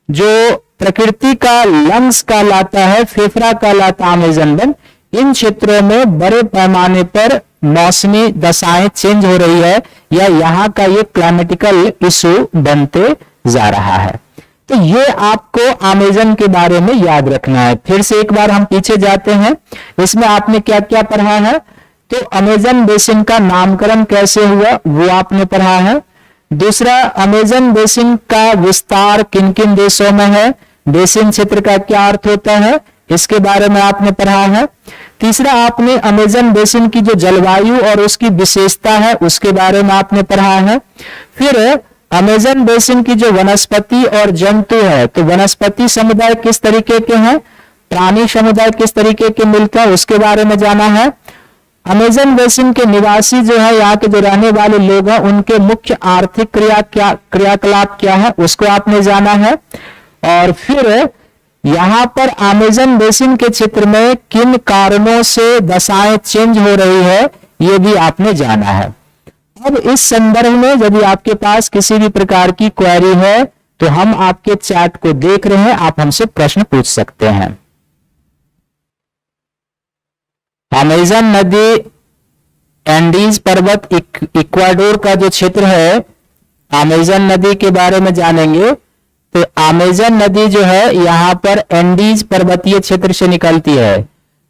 Speaker 1: जो प्रकृति का लंग्स कहलाता है, फेफड़ा कहलाता है अमेज़न वन, इन क्षेत्रों में बड़े पैमाने पर मौसमी दशाएं चेंज हो रही है, या यहाँ का ये क्लाइमेटिकल इशू बनते जा रहा है। तो ये आपको अमेज़न के बारे में याद रखना है। फिर से एक बार हम पीछे जाते हैं, इसमें आपने क्या क्या पढ़ा है। तो अमेज़न बेसिन का नामकरण कैसे हुआ वो आपने पढ़ा है। दूसरा, अमेज़न बेसिन का विस्तार किन किन देशों में है, बेसिन क्षेत्र का क्या अर्थ होता है, इसके बारे में आपने पढ़ा है। तीसरा, आपने अमेज़न बेसिन की जो जलवायु और उसकी विशेषता है उसके बारे में आपने पढ़ा है। फिर अमेज़न बेसिन की जो वनस्पति और जंतु है, तो वनस्पति समुदाय किस तरीके के हैं, प्राणी समुदाय किस तरीके के मिलते हैं, उसके बारे में जाना है। अमेज़न बेसिन के निवासी जो है, यहाँ के जो रहने वाले लोग हैं, उनके मुख्य आर्थिक क्रियाकलाप क्या है उसको आपने जाना है। और फिर यहाँ पर अमेज़न बेसिन के क्षेत्र में किन कारणों से दशाएं चेंज हो रही है ये भी आपने जाना है। अब इस संदर्भ में यदि आपके पास किसी भी प्रकार की क्वेरी है तो हम आपके चैट को देख रहे हैं, आप हमसे प्रश्न पूछ सकते हैं। अमेज़न नदी, एंडीज पर्वत, इक्वाडोर का जो क्षेत्र है, अमेज़न नदी के बारे में जानेंगे। तो अमेज़न नदी जो है यहाँ पर एंडीज पर्वतीय क्षेत्र से निकलती है।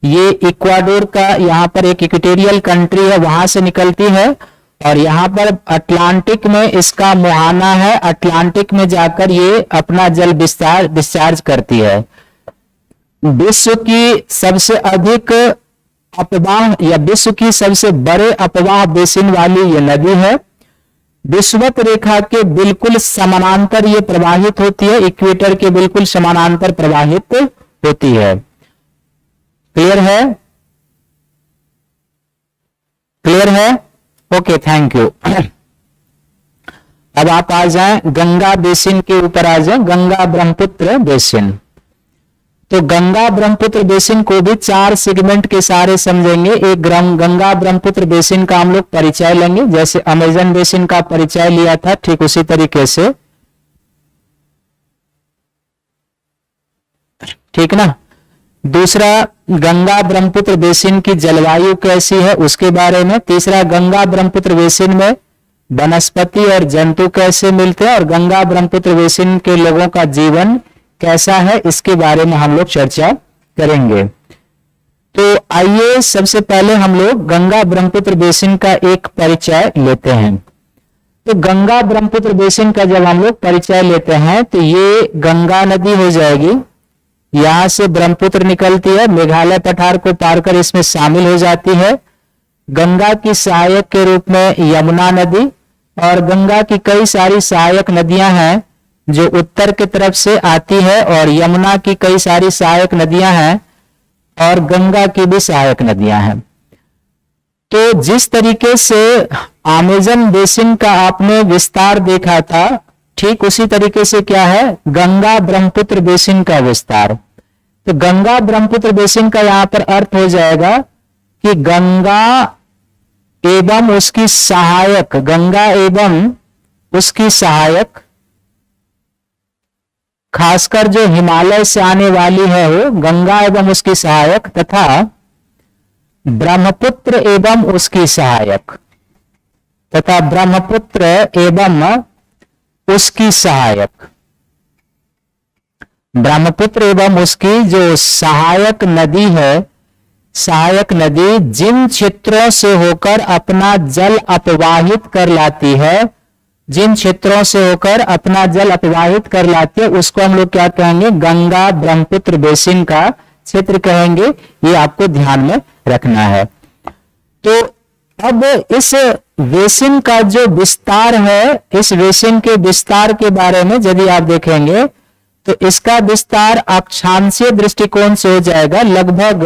Speaker 1: ये इक्वाडोर का यहाँ पर एक इक्वेटोरियल कंट्री है, वहां से निकलती है, और यहाँ पर अटलांटिक में इसका मुहाना है। अटलांटिक में जाकर ये अपना जल डिस्चार्ज करती है। विश्व की सबसे अधिक अपवाह या विश्व की सबसे बड़े अपवाह बेसिन वाली ये नदी है। विषुवत रेखा के बिल्कुल समानांतर ये प्रवाहित होती है, इक्वेटर के बिल्कुल समानांतर प्रवाहित होती है। क्लियर है? क्लियर है? Okay, thank you. अब आप आ जाएं गंगा बेसिन के ऊपर, आ जाएं गंगा ब्रह्मपुत्र बेसिन। तो गंगा ब्रह्मपुत्र बेसिन को भी 4 सेगमेंट के सारे समझेंगे। एक गंगा ब्रह्मपुत्र बेसिन का हम लोग परिचय लेंगे, जैसे अमेज़न बेसिन का परिचय लिया था ठीक उसी तरीके से, ठीक ना। दूसरा, गंगा ब्रह्मपुत्र बेसिन की जलवायु कैसी है उसके बारे में। तीसरा, गंगा ब्रह्मपुत्र बेसिन में वनस्पति और जंतु कैसे मिलते हैं, और गंगा ब्रह्मपुत्र बेसिन के लोगों का जीवन कैसा है, इसके बारे में हम लोग चर्चा करेंगे। तो आइए सबसे पहले हम लोग गंगा ब्रह्मपुत्र बेसिन का एक परिचय लेते हैं। तो गंगा ब्रह्मपुत्र बेसिन का जब हम लोग परिचय लेते हैं तो ये गंगा नदी हो जाएगी, यहां से ब्रह्मपुत्र निकलती है, मेघालय पठार को पार कर इसमें शामिल हो जाती है। गंगा की सहायक के रूप में यमुना नदी, और गंगा की कई सारी सहायक नदियां हैं जो उत्तर की तरफ से आती है, और यमुना की कई सारी सहायक नदियां हैं, और गंगा की भी सहायक नदियां हैं। तो जिस तरीके से अमेज़न बेसिन का आपने विस्तार देखा था, ठीक उसी तरीके से क्या है गंगा ब्रह्मपुत्र बेसिन का विस्तार। तो गंगा ब्रह्मपुत्र बेसिन का यहां पर अर्थ हो जाएगा कि गंगा एवं उसकी सहायक, गंगा एवं उसकी सहायक, खासकर जो हिमालय से आने वाली है वो गंगा एवं उसकी सहायक, तथा ब्रह्मपुत्र एवं उसकी सहायक, तथा ब्रह्मपुत्र एवं उसकी सहायक, ब्रह्मपुत्र एवं उसकी जो सहायक नदी है, सहायक नदी जिन क्षेत्रों से होकर अपना जल अपवाहित कर लाती है, जिन क्षेत्रों से होकर अपना जल अपवाहित कर लाती है, उसको हम लोग क्या कहेंगे, गंगा ब्रह्मपुत्र बेसिन का क्षेत्र कहेंगे। ये आपको ध्यान में रखना है। तो अब इस बेसिन का जो विस्तार है, इस बेसिन के विस्तार के बारे में यदि आप देखेंगे तो इसका विस्तार अक्षांशीय दृष्टिकोण से हो जाएगा लगभग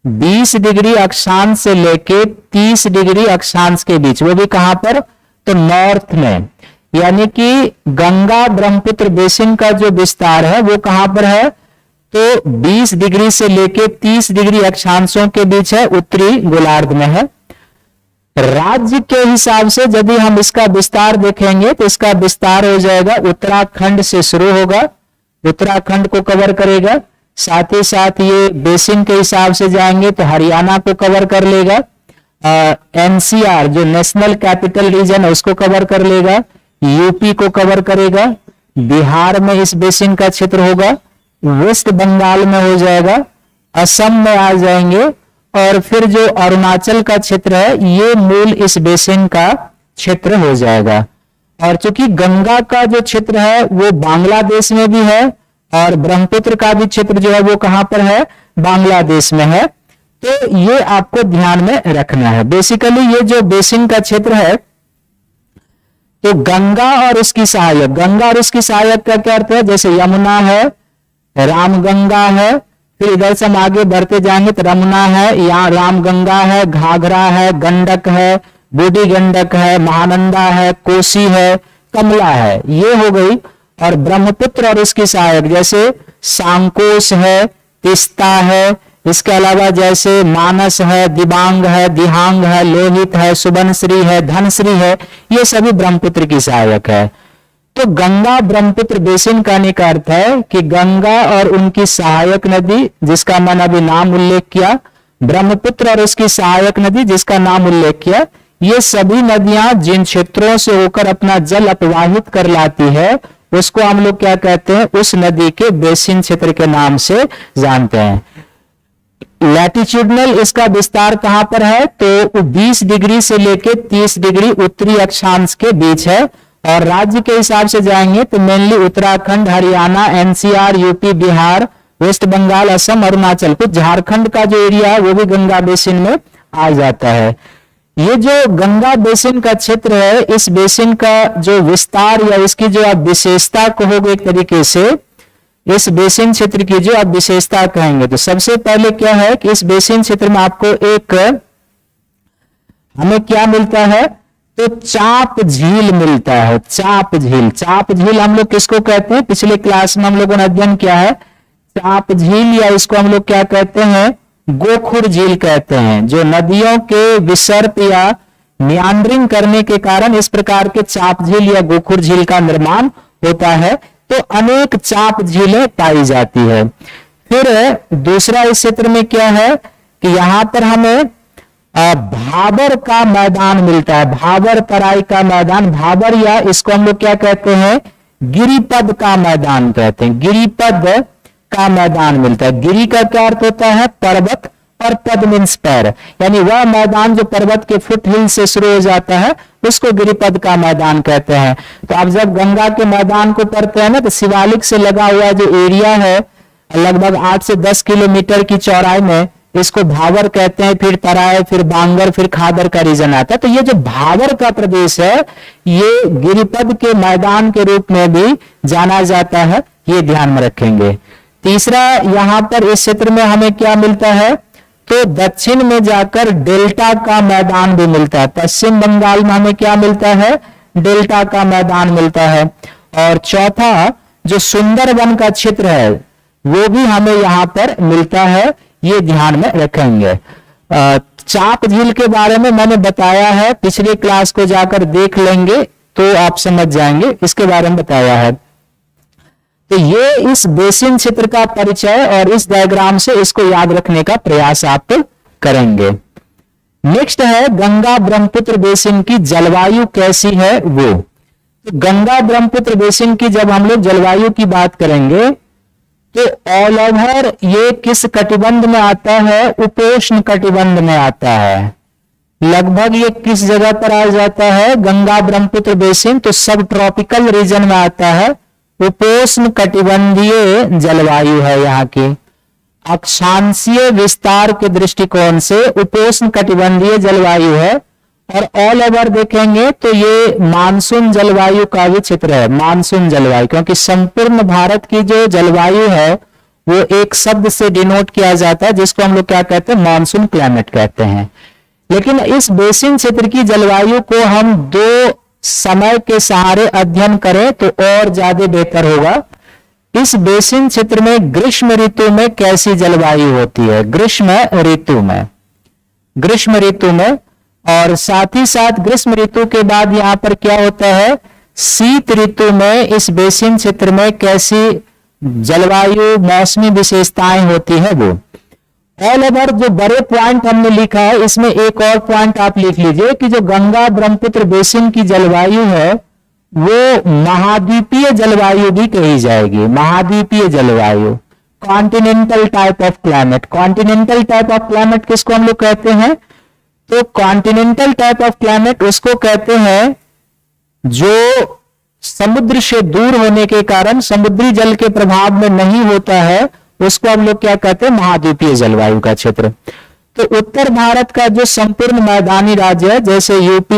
Speaker 1: 20 डिग्री अक्षांश से लेके 30 डिग्री अक्षांश के बीच। वो भी कहां पर, तो नॉर्थ में, यानी कि गंगा ब्रह्मपुत्र बेसिन का जो विस्तार है वो कहां पर है, तो 20 डिग्री से लेके 30 डिग्री अक्षांशों के बीच है, उत्तरी गोलार्ध में है। राज्य के हिसाब से यदि हम इसका विस्तार देखेंगे तो इसका विस्तार हो जाएगा उत्तराखंड से शुरू होगा, उत्तराखंड को कवर करेगा, साथ ही साथ ये बेसिन के हिसाब से जाएंगे तो हरियाणा को कवर कर लेगा, एनसीआर जो नेशनल कैपिटल रीजन है उसको कवर कर लेगा, यूपी को कवर करेगा, बिहार में इस बेसिन का क्षेत्र होगा, वेस्ट बंगाल में हो जाएगा, असम में आ जाएंगे, और फिर जो अरुणाचल का क्षेत्र है ये मूल इस बेसिन का क्षेत्र हो जाएगा। और चूंकि गंगा का जो क्षेत्र है वो बांग्लादेश में भी है और ब्रह्मपुत्र का भी क्षेत्र जो है वो कहां पर है, बांग्लादेश में है। तो ये आपको ध्यान में रखना है। बेसिकली ये जो बेसिन का क्षेत्र है, तो गंगा और उसकी सहायक, गंगा और उसकी सहायक का क्या अर्थ है, जैसे यमुना है, रामगंगा है, फिर इधर से हम आगे बढ़ते जाएंगे तो रमुना है, यहाँ रामगंगा है, घाघरा है, गंडक है, बूढ़ी गंडक है, महानंदा है, कोसी है, कमला है, ये हो गई। और ब्रह्मपुत्र और इसकी सहायक जैसे सांकोश है, तिस्ता है, इसके अलावा जैसे मानस है, दिबांग है, दिहांग है, लोहित है, सुबनश्री है, धनश्री है, ये सभी ब्रह्मपुत्र की सहायक है। तो गंगा ब्रह्मपुत्र बेसिन कहने का अर्थ है कि गंगा और उनकी सहायक नदी जिसका मैंने अभी नाम उल्लेख किया, ब्रह्मपुत्र और उसकी सहायक नदी जिसका नाम उल्लेख किया, ये सभी नदियां जिन क्षेत्रों से होकर अपना जल अपवाहित कर लाती है उसको हम लोग क्या कहते हैं, उस नदी के बेसिन क्षेत्र के नाम से जानते हैं। लैटिट्यूडनल इसका विस्तार कहां पर है, तो 20 डिग्री से लेकर 30 डिग्री उत्तरी अक्षांश के बीच है। और राज्य के हिसाब से जाएंगे तो mainly Uttarakhand, Haryana, NCR, UP, Bihar, West Bengal, Assam, Arunachal, कुछ झारखंड का जो एरिया है वो भी गंगा बेसिन में आ जाता है। ये जो गंगा बेसिन का क्षेत्र है, इस बेसिन का जो विस्तार या इसकी जो आप विशेषता कहोगे एक तरीके से, इस बेसिन क्षेत्र की जो आप विशेषता कहेंगे, तो सबसे पहले क्या है कि इस बेसिन क्षेत्र में आपको एक हमें क्या मिलता है, तो चाप झील मिलता है। चाप झील, चाप झील हम लोग किसको कहते हैं, पिछले क्लास में हम लोगों ने अध्ययन किया है। चाप झील या इसको हम लोग क्या कहते हैं, गोखुर झील कहते हैं। जो नदियों के विसर्प या मियांडरिंग करने के कारण इस प्रकार के चाप झील या गोखुर झील का निर्माण होता है। तो अनेक चाप झीलें पाई जाती है। फिर दूसरा इस क्षेत्र में क्या है कि यहां पर हमें भाबर का मैदान मिलता है। भाबर तराई का मैदान, भाबर या इसको हम लोग क्या कहते हैं, गिरिपद का मैदान कहते हैं। गिरिपद का मैदान मिलता है। गिरी का क्या अर्थ होता है, पर्वत, और पद मीन्स पैर, यानी वह मैदान जो पर्वत के फुट हिल से शुरू हो जाता है उसको गिरिपद का मैदान कहते हैं। तो आप जब गंगा के मैदान को पढ़ते हैं ना, तो शिवालिक से लगा हुआ जो एरिया है लगभग 8 से 10 किलोमीटर की चौड़ाई में, इसको भावर कहते हैं। फिर तराई, फिर बांगर, फिर खादर का रीजन आता है। तो ये जो भावर का प्रदेश है ये गिरिपद के मैदान के रूप में भी जाना जाता है, ये ध्यान में रखेंगे। तीसरा, यहां पर इस क्षेत्र में हमें क्या मिलता है, तो दक्षिण में जाकर डेल्टा का मैदान भी मिलता है। पश्चिम बंगाल में हमें क्या मिलता है? डेल्टा का मैदान मिलता है। और चौथा जो सुंदरवन का क्षेत्र है वो भी हमें यहां पर मिलता है, ये ध्यान में रखेंगे। चाप झील के बारे में मैंने बताया है, पिछले क्लास को जाकर देख लेंगे तो आप समझ जाएंगे, इसके बारे में बताया है। तो ये इस बेसिन क्षेत्र का परिचय और इस डायग्राम से इसको याद रखने का प्रयास आप करेंगे। नेक्स्ट है गंगा ब्रह्मपुत्र बेसिन की जलवायु कैसी है वो। तो गंगा ब्रह्मपुत्र बेसिन की जब हम लोग जलवायु की बात करेंगे तो ऑल ओवर ये किस कटिबंध में आता है? उपोष्ण कटिबंध में आता है। लगभग ये किस जगह पर आ जाता है? गंगा ब्रह्मपुत्र बेसिन तो सब ट्रॉपिकल रीजन में आता है। उपोष्ण कटिबंधीय जलवायु है यहाँ की। अक्षांशीय विस्तार के दृष्टिकोण से उपोष्ण कटिबंधीय जलवायु है। और ऑल ओवर देखेंगे तो ये मानसून जलवायु का भी क्षेत्र है, मानसून जलवायु, क्योंकि संपूर्ण भारत की जो जलवायु है वो एक शब्द से डिनोट किया जाता है जिसको हम लोग क्या कहते हैं? मानसून क्लाइमेट कहते हैं। लेकिन इस बेसिन क्षेत्र की जलवायु को हम दो समय के सहारे अध्ययन करें तो और ज्यादा बेहतर होगा। इस बेसिन क्षेत्र में ग्रीष्म ऋतु में कैसी जलवायु होती है? ग्रीष्म ऋतु में और साथ ही साथ ग्रीष्म ऋतु के बाद यहां पर क्या होता है? शीत ऋतु में इस बेसिन क्षेत्र में कैसी जलवायु मौसमी विशेषताएं होती है वो। ऑल ओवर जो बड़े पॉइंट हमने लिखा है इसमें एक और पॉइंट आप लिख लीजिए कि जो गंगा ब्रह्मपुत्र बेसिन की जलवायु है वो महाद्वीपीय जलवायु भी कही जाएगी। महाद्वीपीय जलवायु, continental type of climate. Continental type of climate किसको हम लोग कहते हैं? तो कॉन्टिनेंटल टाइप ऑफ क्लाइमेट उसको कहते हैं जो समुद्र से दूर होने के कारण समुद्री जल के प्रभाव में नहीं होता है, उसको हम लोग क्या कहते हैं? महाद्वीपीय जलवायु का क्षेत्र। तो उत्तर भारत का जो संपूर्ण मैदानी राज्य है, जैसे यूपी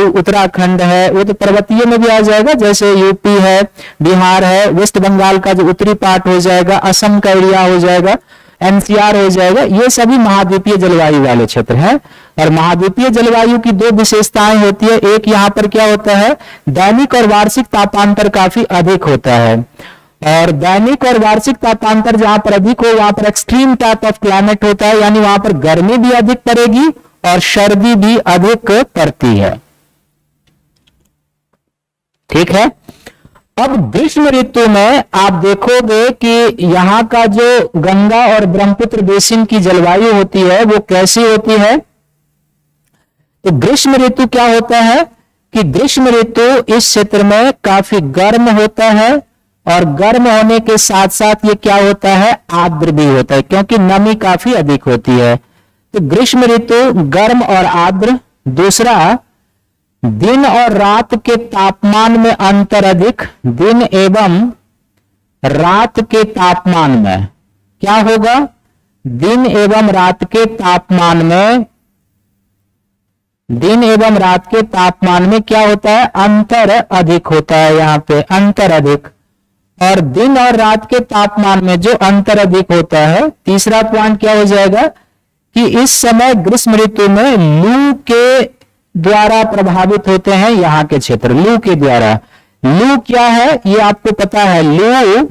Speaker 1: उत्तराखंड है, वो तो पर्वतीय में भी आ जाएगा, जैसे यूपी है, बिहार है, वेस्ट बंगाल का जो उत्तरी पार्ट हो जाएगा, असम का एरिया हो जाएगा, एनसीआर हो जाएगा, ये सभी महाद्वीपीय जलवायु वाले क्षेत्र हैं। और महाद्वीपीय जलवायु की दो विशेषताएं होती है। एक यहाँ पर क्या होता है? दैनिक और वार्षिक तापांतर काफी अधिक होता है। और दैनिक और वार्षिक तापांतर जहां पर अधिक हो वहां पर एक्सट्रीम टाइप ऑफ क्लाइमेट होता है, यानी वहां पर गर्मी भी अधिक पड़ेगी और सर्दी भी अधिक पड़ती है। ठीक है। अब ग्रीष्म ऋतु में आप देखोगे कि यहाँ का जो गंगा और ब्रह्मपुत्र बेसिन की जलवायु होती है वो कैसी होती है? तो ग्रीष्म ऋतु क्या होता है कि ग्रीष्म ऋतु इस क्षेत्र में काफी गर्म होता है और गर्म होने के साथ साथ ये क्या होता है? आर्द्र भी होता है, क्योंकि नमी काफी अधिक होती है। तो ग्रीष्म ऋतु गर्म और आर्द्र। दूसरा, दिन और रात के तापमान में अंतर अधिक। दिन एवं रात के तापमान में क्या होगा? दिन एवं रात के तापमान में क्या होता है? अंतर अधिक होता है। यहां पे अंतर अधिक। और दिन और रात के तापमान में जो अंतर अधिक होता है, तीसरा पॉइंट क्या हो जाएगा कि इस समय ग्रीष्म ऋतु में लू के द्वारा प्रभावित होते हैं यहाँ के क्षेत्र। लू के द्वारा। लू क्या है ये आपको पता है। लू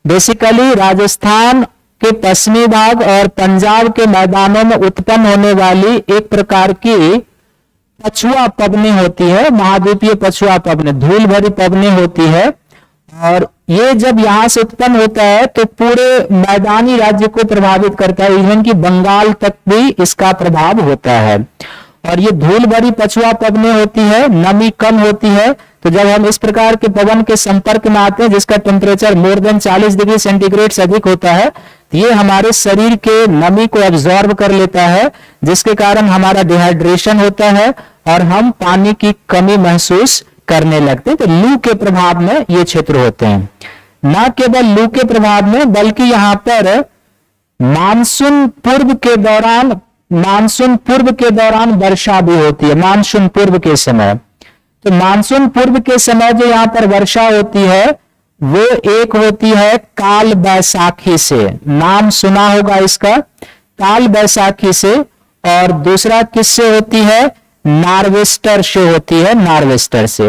Speaker 1: बेसिकली राजस्थान के पश्चिमी भाग और पंजाब के मैदानों में उत्पन्न होने वाली एक प्रकार की पछुआ पवनी होती है, महाद्वीपीय पछुआ पवनी, धूल भरी पवनी होती है। और ये जब यहां से उत्पन्न होता है तो पूरे मैदानी राज्य को प्रभावित करता है, इवन कि बंगाल तक भी इसका प्रभाव होता है। और ये धूल भरी पछुआ पवनी होती है, नमी कम होती है। तो जब हम इस प्रकार के पवन के संपर्क में आते हैं जिसका temperature more than 40 degree centigrade से अधिक होता है, तो ये हमारे शरीर के नमी को एब्जॉर्ब कर लेता है, जिसके कारण हमारा डिहाइड्रेशन होता है और हम पानी की कमी महसूस करने लगते हैं। तो लू के प्रभाव में ये क्षेत्र होते हैं। न केवल लू के प्रभाव में बल्कि यहाँ पर मानसून पूर्व के दौरान वर्षा भी होती है। मानसून पूर्व के समय, तो मानसून पूर्व के समय जो यहाँ पर वर्षा होती है वो एक होती है काल बैसाखी से। नाम सुना होगा इसका, काल बैसाखी से और दूसरा किससे होती है, नार्वेस्टर से होती है, नार्वेस्टर से।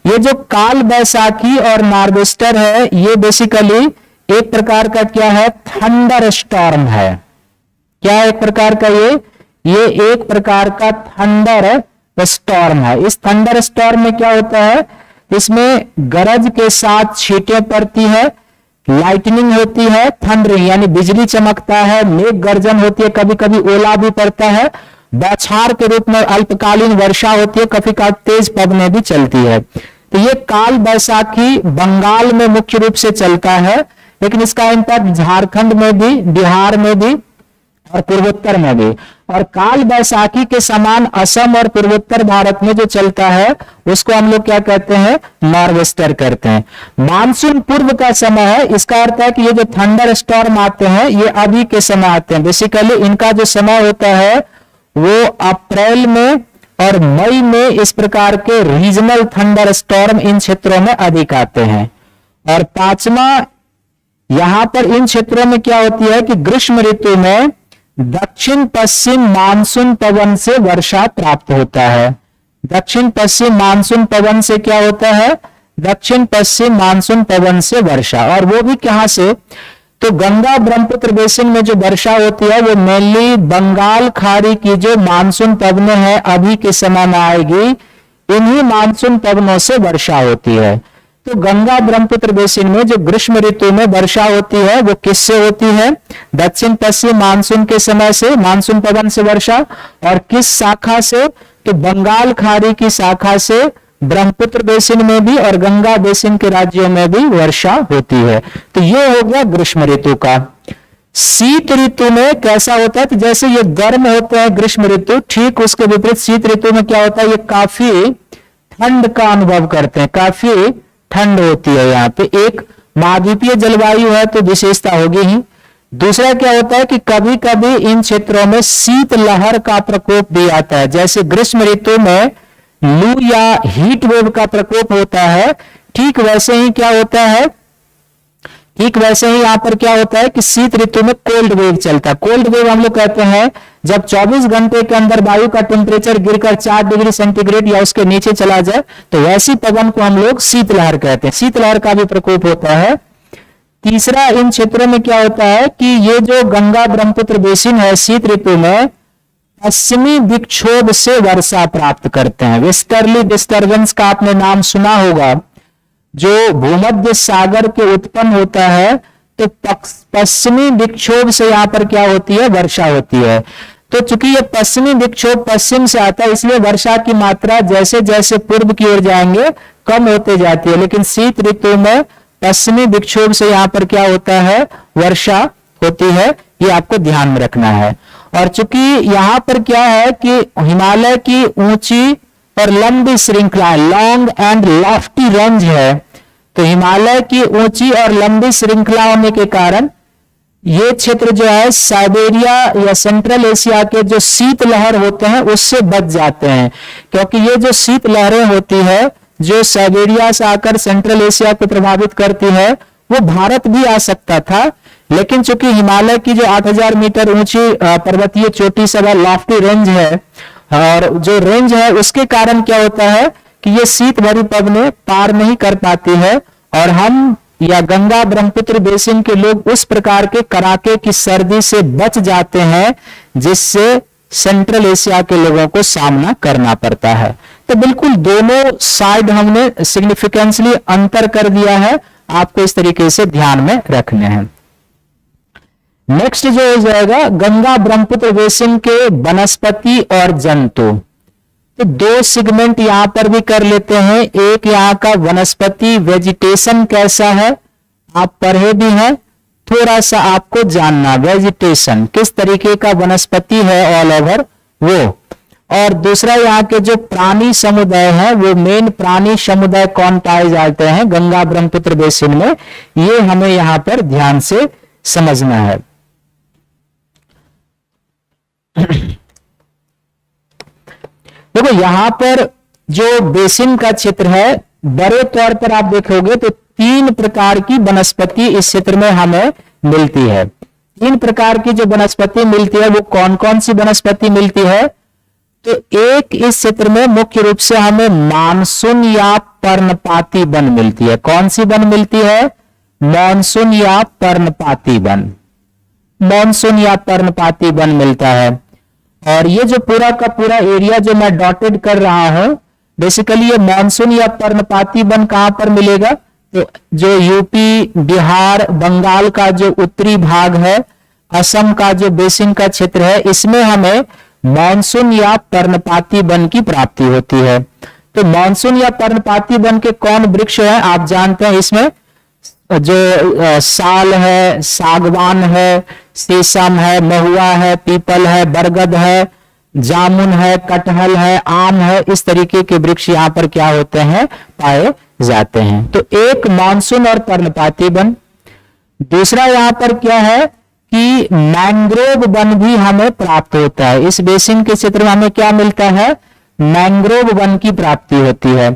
Speaker 1: ये जो काल बैसाखी और नार्वेस्टर है ये बेसिकली एक प्रकार का क्या है, थंडर स्टॉर्म है। क्या है एक प्रकार का, ये एक प्रकार का थंडर स्टॉर्म है। इस थंडर स्टॉर्म में क्या होता है, इसमें गरज के साथ छींटें पड़ती है, लाइटनिंग होती है, थंडरिंग यानी बिजली चमकता है, मेघ गर्जन होती है, कभी कभी ओला भी पड़ता है, बौछार के रूप में अल्पकालीन वर्षा होती है, कभी कभी तेज पवनें भी चलती है। तो ये काल बैसाखी बंगाल में मुख्य रूप से चलता है, लेकिन इसका इम्पैक्ट झारखंड में भी, बिहार में भी और पूर्वोत्तर में भी। और काल बैसाखी के समान असम और पूर्वोत्तर भारत में जो चलता है उसको हम लोग क्या कहते हैं, नॉर्वेस्टर करते हैं। मानसून पूर्व का समय है, इसका अर्थ है कि ये जो थंडर स्टॉर्म आते हैं ये अभी के समय आते हैं। बेसिकली इनका जो समय होता है वो अप्रैल में और मई में इस प्रकार के रीजनल थंडर स्टॉर्म इन क्षेत्रों में अधिक आते हैं। और पांचवा, यहां पर इन क्षेत्रों में क्या होती है कि ग्रीष्म ऋतु में दक्षिण पश्चिम मानसून पवन से वर्षा प्राप्त होता है। दक्षिण पश्चिम मानसून पवन से क्या होता है, दक्षिण पश्चिम मानसून पवन से वर्षा, और वो भी कहां से, तो गंगा ब्रह्मपुत्र बेसिन में जो वर्षा होती है वो मेनली बंगाल खाड़ी की जो मानसून पवनें हैं अभी के समय में आएगी, इन्हीं मानसून पवनों से वर्षा होती है। तो गंगा ब्रह्मपुत्र बेसिन में जो ग्रीष्म ऋतु में वर्षा होती है वो किससे होती है, दक्षिण पश्चिम मानसून के समय से, मानसून पवन से वर्षा, और किस शाखा से, तो बंगाल खाड़ी की शाखा से ब्रह्मपुत्र बेसिन में भी और गंगा बेसिन के राज्यों में भी वर्षा होती है। तो ये हो गया ग्रीष्म ऋतु का। शीत ऋतु में कैसा होता है, तो जैसे ये गर्म होता है ग्रीष्म ऋतु, ठीक उसके विपरीत शीत ऋतु में क्या होता है, ये काफी ठंड का अनुभव करते हैं, काफी ठंड होती है। यहाँ पे एक महाद्वीपीय जलवायु है तो विशेषता होगी ही। दूसरा क्या होता है कि कभी कभी इन क्षेत्रों में शीत लहर का प्रकोप भी आता है, जैसे ग्रीष्म ऋतु में लू या हीट वेव का प्रकोप होता है, ठीक वैसे ही क्या होता है, ठीक वैसे ही यहां पर क्या होता है कि शीत ऋतु में कोल्ड वेव चलता है। कोल्ड वेव हम लोग कहते हैं जब 24 घंटे के अंदर वायु का टेम्परेचर गिरकर 4 डिग्री सेंटीग्रेड या उसके नीचे चला जाए तो वैसी पवन को हम लोग शीतलहर कहते हैं। शीतलहर का भी प्रकोप होता है। तीसरा, इन क्षेत्रों में क्या होता है कि ये जो गंगा ब्रह्मपुत्र बेसिन है शीत ऋतु में पश्चिमी विक्षोभ से वर्षा प्राप्त करते हैं। वेस्टर्ली डिस्टर्बेंस का आपने नाम सुना होगा, जो भूमध्य सागर के उत्पन्न होता है, तो पश्चिमी विक्षोभ से यहां पर क्या होती है, वर्षा होती है। तो चूंकि ये पश्चिमी विक्षोभ पश्चिम से आता है इसलिए वर्षा की मात्रा जैसे जैसे पूर्व की ओर जाएंगे कम होते जाती है, लेकिन शीत ऋतु में पश्चिमी विक्षोभ से यहां पर क्या होता है, वर्षा होती है। ये आपको ध्यान में रखना है। और चूंकि यहां पर क्या है कि हिमालय की ऊंची और लंबी श्रृंखला, लॉन्ग एंड लॉफ्टी रेंज है, तो हिमालय की ऊंची और लंबी श्रृंखला होने के कारण ये क्षेत्र जो है साइबेरिया या सेंट्रल एशिया के जो शीत लहर होते हैं उससे बच जाते हैं, क्योंकि ये जो शीत लहरें होती है जो साइबेरिया से आकर सेंट्रल एशिया को प्रभावित करती है वो भारत भी आ सकता था, लेकिन चूंकि हिमालय की जो 8000 मीटर ऊंची पर्वतीय चोटी सब लॉफ्टी रेंज है, और जो रेंज है उसके कारण क्या होता है कि ये शीत भरी पवनें पार नहीं कर पाती है, और हम या गंगा ब्रह्मपुत्र बेसिन के लोग उस प्रकार के कड़ाके की सर्दी से बच जाते हैं जिससे सेंट्रल एशिया के लोगों को सामना करना पड़ता है। तो बिल्कुल दोनों साइड हमने सिग्निफिकेंसली अंतर कर दिया है, आपको इस तरीके से ध्यान में रखने हैं। नेक्स्ट जो हो जाएगा गंगा ब्रह्मपुत्र बेसिन के वनस्पति और जंतु। तो दो सेगमेंट यहां पर भी कर लेते हैं। एक यहां का वनस्पति वेजिटेशन कैसा है आप पढ़े भी हैं, थोड़ा सा आपको जानना वेजिटेशन किस तरीके का वनस्पति है ऑल ओवर वो। और दूसरा यहाँ के जो प्राणी समुदाय है वो मेन प्राणी समुदाय कौन पाए जाते हैं गंगा ब्रह्मपुत्र बेसिन में, ये हमें यहां पर ध्यान से समझना है। देखो यहां पर जो बेसिन का क्षेत्र है बड़े तौर पर आप देखोगे तो 3 प्रकार की वनस्पति इस क्षेत्र में हमें मिलती है। तीन प्रकार की जो वनस्पति मिलती है वो कौन कौन सी वनस्पति मिलती है? तो एक इस क्षेत्र में मुख्य रूप से हमें मानसून या पर्णपाती वन मिलती है। कौन सी वन मिलती है? मानसून या पर्णपाती वन। मानसून या पर्णपाती वन मिलता है। और ये जो पूरा का पूरा एरिया जो मैं डॉटेड कर रहा हूं, बेसिकली ये मानसून या पर्णपाती वन कहां पर मिलेगा? तो जो यूपी, बिहार, बंगाल का जो उत्तरी भाग है, असम का जो बेसिन का क्षेत्र है, इसमें हमें मानसून या पर्णपाती वन की प्राप्ति होती है। तो मानसून या पर्णपाती वन के कौन वृक्ष है आप जानते हैं? इसमें जो साल है, सागवान है, शीशम है, महुआ है, पीपल है, बरगद है, जामुन है, कटहल है, आम है, इस तरीके के वृक्ष यहाँ पर क्या होते हैं? पाए जाते हैं। तो एक मानसून और पर्णपाती वन। दूसरा यहाँ पर क्या है कि मैंग्रोव वन भी हमें प्राप्त होता है। इस बेसिन के क्षेत्र में हमें क्या मिलता है? मैंग्रोव वन की प्राप्ति होती है।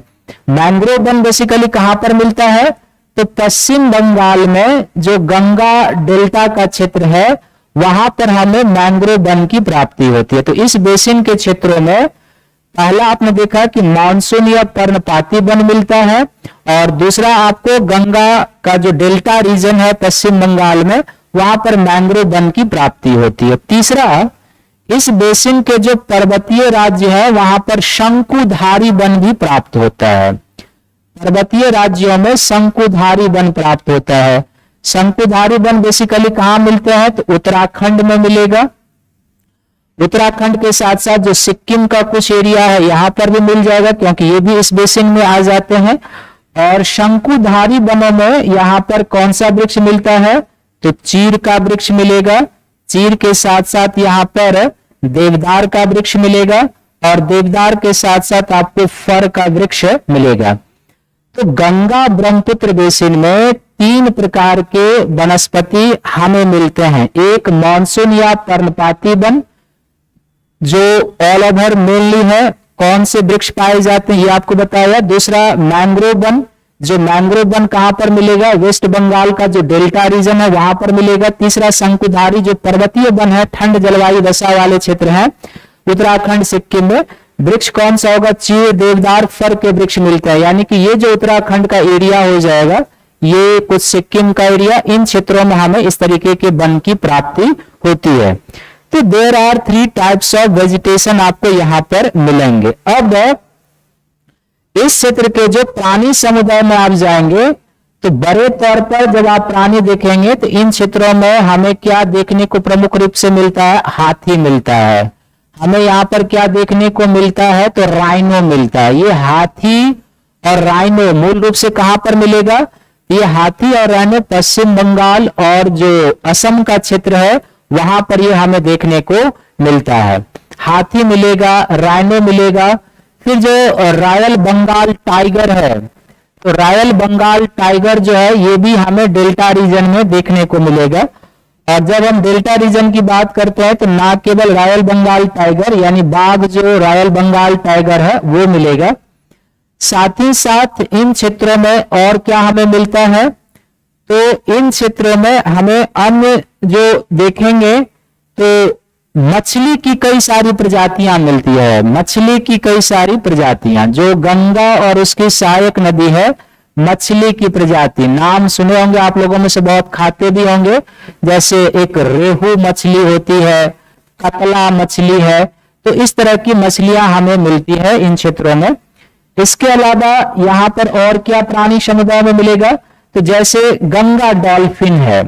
Speaker 1: मैंग्रोव वन बेसिकली कहां पर मिलता है? तो पश्चिम बंगाल में जो गंगा डेल्टा का क्षेत्र है वहां पर हमें मैंग्रोव वन की प्राप्ति होती है। तो इस बेसिन के क्षेत्रों में पहला आपने देखा कि मानसून या पर्णपाती वन मिलता है, और दूसरा आपको गंगा का जो डेल्टा रीजन है पश्चिम बंगाल में, वहां पर मैंग्रोव वन की प्राप्ति होती है। तीसरा, इस बेसिन के जो पर्वतीय राज्य है वहां पर शंकुधारी वन भी प्राप्त होता है। पर्वतीय राज्यों में शंकुधारी वन प्राप्त होता है। शंकुधारी वन बेसिकली कहां मिलते हैं? तो उत्तराखंड में मिलेगा। उत्तराखंड के साथ साथ जो सिक्किम का कुछ एरिया है यहां पर भी मिल जाएगा, क्योंकि ये भी इस बेसिन में आ जाते हैं। और शंकुधारी वनों में यहां पर कौन सा वृक्ष मिलता है? तो चीड़ का वृक्ष मिलेगा। चीड़ के साथ साथ यहां पर देवदार का वृक्ष मिलेगा, और देवदार के साथ साथ आपको फर का वृक्ष मिलेगा। तो गंगा ब्रह्मपुत्र बेसिन में तीन प्रकार के वनस्पति हमें मिलते हैं। एक मानसून या पर्णपाती वन जो ऑल ओवर मेनली है, कौन से वृक्ष पाए जाते हैं ये आपको बताया। दूसरा मैंग्रोव वन, जो मैंग्रोव वन कहां पर मिलेगा? वेस्ट बंगाल का जो डेल्टा रीजन है वहां पर मिलेगा। तीसरा शंकुधारी जो पर्वतीय वन है, ठंड जलवायु दशा वाले क्षेत्र हैं उत्तराखंड सिक्किम में, वृक्ष कौन सा होगा? चीड़, देवदार, फर के वृक्ष मिलते हैं। यानी कि ये जो उत्तराखंड का एरिया हो जाएगा, ये कुछ सिक्किम का एरिया, इन क्षेत्रों में हमें इस तरीके के वन की प्राप्ति होती है। तो there are 3 types of vegetation आपको यहां पर मिलेंगे। अब इस क्षेत्र के जो प्राणी समुदाय में आप जाएंगे तो बड़े तौर पर जब आप प्राणी देखेंगे तो इन क्षेत्रों में हमें क्या देखने को प्रमुख रूप से मिलता है? हाथी मिलता है। हमें यहाँ पर क्या देखने को मिलता है? तो राइनो मिलता है। ये हाथी और राइनो मूल रूप से कहां पर मिलेगा? ये हाथी और राइनो पश्चिम बंगाल और जो असम का क्षेत्र है वहां पर ये हमें देखने को मिलता है। हाथी मिलेगा, राइनो मिलेगा। फिर जो रॉयल बंगाल टाइगर है, तो रॉयल बंगाल टाइगर जो है ये भी हमें डेल्टा रीजन में देखने को मिलेगा। और जब हम डेल्टा रीजन की बात करते हैं तो ना केवल रॉयल बंगाल टाइगर यानी बाघ जो रॉयल बंगाल टाइगर है वो मिलेगा, साथ ही साथ इन क्षेत्रों में और क्या हमें मिलता है? तो इन क्षेत्रों में हमें अन्य जो देखेंगे तो मछली की कई सारी प्रजातियां मिलती है। मछली की कई सारी प्रजातियां, जो गंगा और उसकी सहायक नदी है, मछली की प्रजाति नाम सुने होंगे आप लोगों में से, बहुत खाते भी होंगे। जैसे एक रेहू मछली होती है, कतला मछली है, तो इस तरह की मछलियां हमें मिलती है इन क्षेत्रों में। इसके अलावा यहाँ पर और क्या प्राणी समुदाय में मिलेगा? तो जैसे गंगा डॉल्फिन है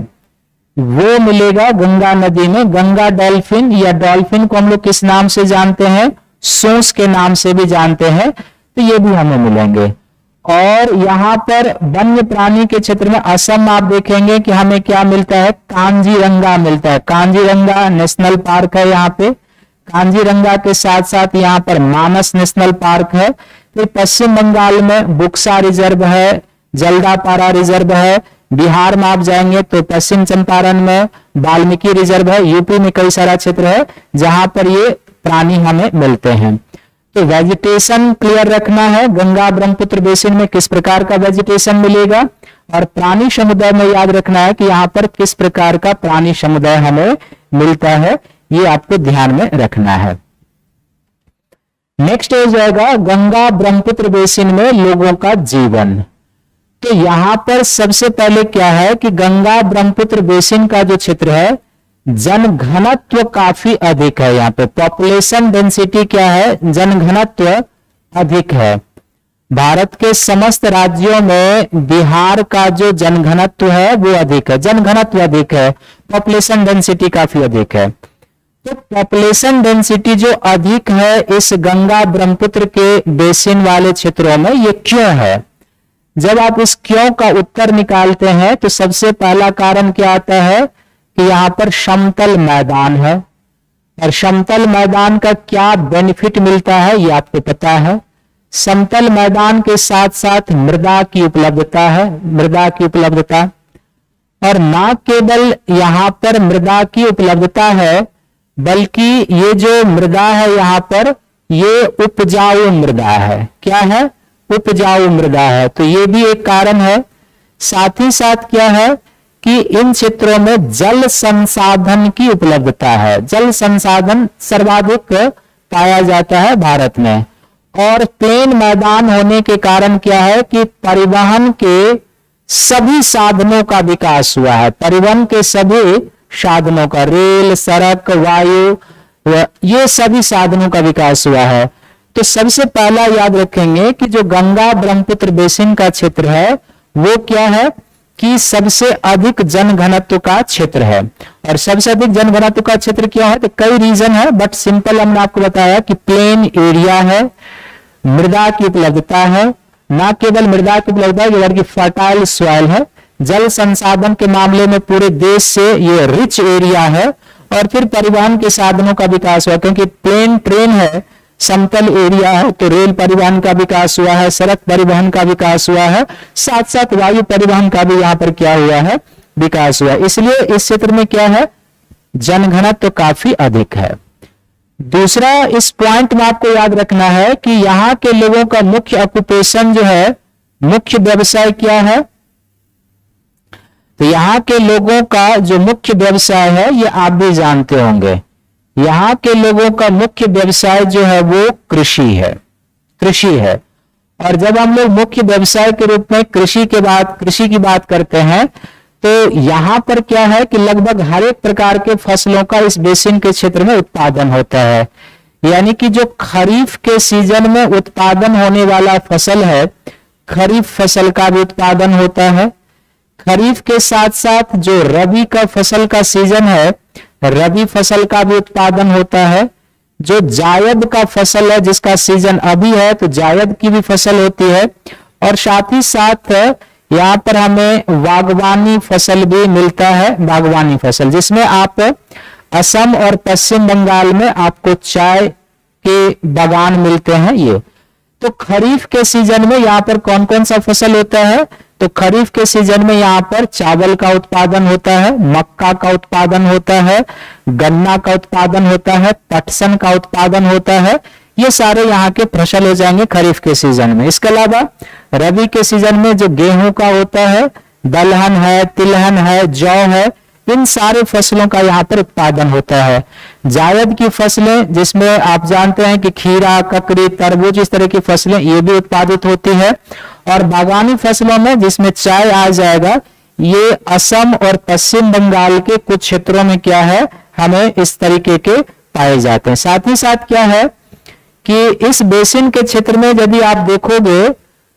Speaker 1: वो मिलेगा गंगा नदी में। गंगा डॉल्फिन या डॉल्फिन को हम लोग किस नाम से जानते हैं? सूस के नाम से भी जानते हैं, तो ये भी हमें मिलेंगे। और यहाँ पर वन्य प्राणी के क्षेत्र में असम आप देखेंगे कि हमें क्या मिलता है? कांजीरंगा मिलता है। कांजीरंगा नेशनल पार्क है यहाँ पे। कांजीरंगा के साथ साथ यहाँ पर मानस नेशनल पार्क है। फिर पश्चिम बंगाल में बुक्सा रिजर्व है, जल्दापारा रिजर्व है। बिहार में आप जाएंगे तो पश्चिम चंपारण में वाल्मीकि रिजर्व है। यूपी में कई सारा क्षेत्र है जहां पर ये प्राणी हमें मिलते हैं। तो वेजिटेशन क्लियर रखना है, गंगा ब्रह्मपुत्र बेसिन में किस प्रकार का वेजिटेशन मिलेगा। और प्राणी समुदाय में याद रखना है कि यहाँ पर किस प्रकार का प्राणी समुदाय हमें मिलता है, ये आपको ध्यान में रखना है। नेक्स्ट हो जाएगा गंगा ब्रह्मपुत्र बेसिन में लोगों का जीवन। तो यहां पर सबसे पहले क्या है कि गंगा ब्रह्मपुत्र बेसिन का जो क्षेत्र है, जनघनत्व काफी अधिक है। यहाँ पे पॉपुलेशन डेंसिटी क्या है, जनघनत्व अधिक है। भारत के समस्त राज्यों में बिहार का जो जनघनत्व है वो अधिक है, जनघनत्व अधिक है, पॉपुलेशन डेंसिटी काफी अधिक है। तो पॉपुलेशन डेंसिटी जो अधिक है इस गंगा ब्रह्मपुत्र के बेसिन वाले क्षेत्रों में, ये क्यों है? जब आप इस क्यों का उत्तर निकालते हैं तो सबसे पहला कारण क्या आता है कि यहां पर समतल मैदान है, और समतल मैदान का क्या बेनिफिट मिलता है ये आपको पता है। समतल मैदान के साथ साथ मृदा की उपलब्धता है, मृदा की उपलब्धता, और ना केवल यहां पर मृदा की उपलब्धता है बल्कि ये जो मृदा है यहां पर ये उपजाऊ मृदा है। क्या है? उपजाऊ मृदा है। तो ये भी एक कारण है। साथ ही साथ क्या है कि इन क्षेत्रों में जल संसाधन की उपलब्धता है, जल संसाधन सर्वाधिक पाया जाता है भारत में। और प्लेन मैदान होने के कारण क्या है कि परिवहन के सभी साधनों का विकास हुआ है, परिवहन के सभी साधनों का, रेल, सड़क, वायु, ये सभी साधनों का विकास हुआ है। तो सबसे पहला याद रखेंगे कि जो गंगा ब्रह्मपुत्र बेसिन का क्षेत्र है वो क्या है कि सबसे अधिक जनघनत्व का क्षेत्र है। और सबसे अधिक जनघनत्व का क्षेत्र क्या है तो कई रीजन है, बट सिंपल हमने आपको बताया कि प्लेन एरिया है, मृदा की उपलब्धता है, ना केवल मृदा की उपलब्धता बल्कि फर्टाइल सॉइल है, जल संसाधन के मामले में पूरे देश से ये रिच एरिया है, और फिर परिवहन के साधनों का विकास हुआ क्योंकि प्लेन ट्रेन है, समतल एरिया है, तो रेल परिवहन का विकास हुआ है, सड़क परिवहन का विकास हुआ है, साथ साथ वायु परिवहन का भी यहाँ पर क्या हुआ है, विकास हुआ है। इसलिए इस क्षेत्र में क्या है, जनघनत्व तो काफी अधिक है। दूसरा इस पॉइंट में आपको याद रखना है कि यहाँ के लोगों का मुख्य ऑक्यूपेशन जो है, मुख्य व्यवसाय क्या है, तो यहाँ के लोगों का जो मुख्य व्यवसाय है ये आप भी जानते होंगे। यहाँ के लोगों का मुख्य व्यवसाय जो है वो कृषि है, कृषि है। और जब हम लोग मुख्य व्यवसाय के रूप में कृषि की बात करते हैं तो यहाँ पर क्या है कि लगभग हर एक प्रकार के फसलों का इस बेसिन के क्षेत्र में उत्पादन होता है। यानी कि जो खरीफ के सीजन में उत्पादन होने वाला फसल है, खरीफ फसल का भी उत्पादन होता है। खरीफ के साथ साथ जो रबी का फसल का सीजन है, रबी फसल का भी उत्पादन होता है। जो जायद का फसल है जिसका सीजन अभी है, तो जायद की भी फसल होती है। और साथ ही साथ यहाँ पर हमें बागवानी फसल भी मिलता है, बागवानी फसल जिसमें आप असम और पश्चिम बंगाल में आपको चाय के बागान मिलते हैं। ये तो खरीफ के सीजन में यहाँ पर कौन कौन सा फसल होता है, तो खरीफ के सीजन में यहाँ पर चावल का उत्पादन होता है, मक्का का उत्पादन होता है, गन्ना का उत्पादन होता है, पटसन का उत्पादन होता है। ये सारे यहाँ के फसल हो जाएंगे खरीफ के सीजन में। इसके अलावा रबी के सीजन में जो गेहूं का होता है, दलहन है, तिलहन है, जौ है, इन सारे फसलों का यहाँ पर उत्पादन होता है। जायद की फसलें जिसमें आप जानते हैं कि खीरा, ककड़ी, तरबूज, इस तरह की फसलें ये भी उत्पादित होती है। और बागानी फसलों में जिसमें चाय आ जाएगा, ये असम और पश्चिम बंगाल के कुछ क्षेत्रों में क्या है, हमें इस तरीके के पाए जाते हैं। साथ ही साथ क्या है कि इस बेसिन के क्षेत्र में यदि आप देखोगे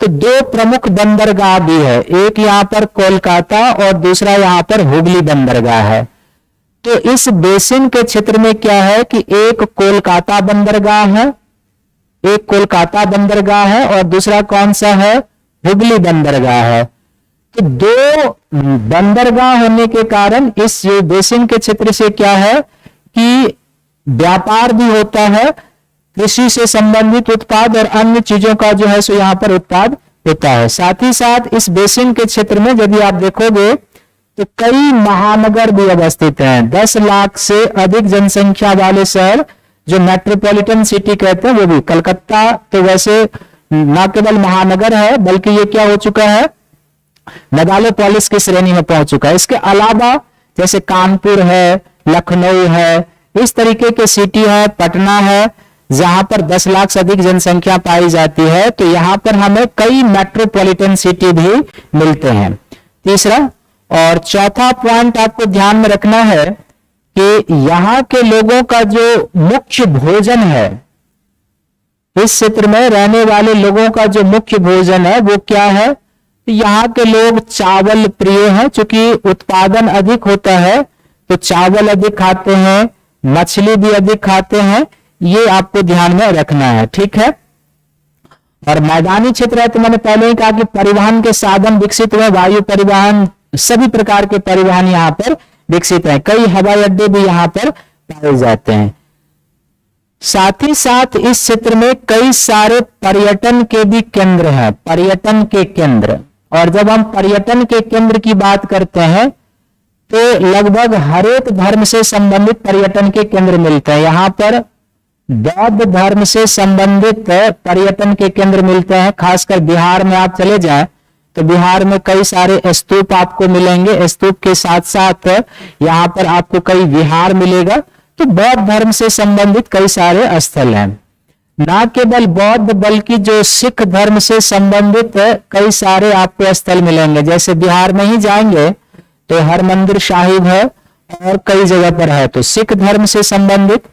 Speaker 1: तो दो प्रमुख बंदरगाह भी है, एक यहाँ पर कोलकाता और दूसरा यहाँ पर हुगली बंदरगाह है। तो इस बेसिन के क्षेत्र में क्या है कि एक कोलकाता बंदरगाह है, एक कोलकाता बंदरगाह है और दूसरा कौन सा है, हुगली बंदरगाह है। तो दो बंदरगाह होने के कारण इस बेसिन के क्षेत्र से क्या है कि व्यापार भी होता है, कृषि से संबंधित उत्पाद और अन्य चीजों का जो है सो यहाँ पर उत्पाद होता है। साथ ही साथ इस बेसिन के क्षेत्र में यदि आप देखोगे तो कई महानगर भी अवस्थित हैं। 10 लाख से अधिक जनसंख्या वाले शहर जो मेट्रोपॉलिटन सिटी कहते हैं वो भी, कलकत्ता तो वैसे न केवल महानगर है बल्कि ये क्या हो चुका है, मेगालोपोलिस की श्रेणी में पहुंच चुका है। इसके अलावा जैसे कानपुर है, लखनऊ है, इस तरीके के सिटी है, पटना है, जहां पर 10 लाख से अधिक जनसंख्या पाई जाती है, तो यहां पर हमें कई मेट्रोपॉलिटन सिटी भी मिलते हैं। तीसरा और चौथा पॉइंट आपको ध्यान में रखना है कि यहां के लोगों का जो मुख्य भोजन है, इस क्षेत्र में रहने वाले लोगों का जो मुख्य भोजन है वो क्या है? यहाँ के लोग चावल प्रिय हैं, क्योंकि उत्पादन अधिक होता है तो चावल अधिक खाते हैं, मछली भी अधिक खाते हैं, ये आपको ध्यान में रखना है, ठीक है। और मैदानी क्षेत्र है तो मैंने पहले ही कहा कि परिवहन के साधन विकसित हुए, वायु परिवहन, सभी प्रकार के परिवहन यहाँ पर विकसित है, कई हवाई अड्डे भी यहाँ पर पाए जाते हैं। साथ ही साथ इस क्षेत्र में कई सारे पर्यटन के भी केंद्र हैं, पर्यटन के केंद्र। और जब हम पर्यटन के केंद्र की बात करते हैं तो लगभग हर एक धर्म से संबंधित पर्यटन के केंद्र मिलते हैं। यहाँ पर बौद्ध धर्म से संबंधित पर्यटन के केंद्र मिलते हैं। खासकर बिहार में आप चले जाएं तो बिहार में कई सारे स्तूप आपको मिलेंगे, स्तूप के साथ साथ यहाँ पर आपको कई विहार मिलेगा। तो बौद्ध धर्म से संबंधित कई सारे स्थल हैं। ना केवल बौद्ध बल्कि जो सिख धर्म से संबंधित कई सारे आपको स्थल मिलेंगे। जैसे बिहार में ही जाएंगे तो हरमंदिर साहिब है और कई जगह पर है, तो सिख धर्म से संबंधित।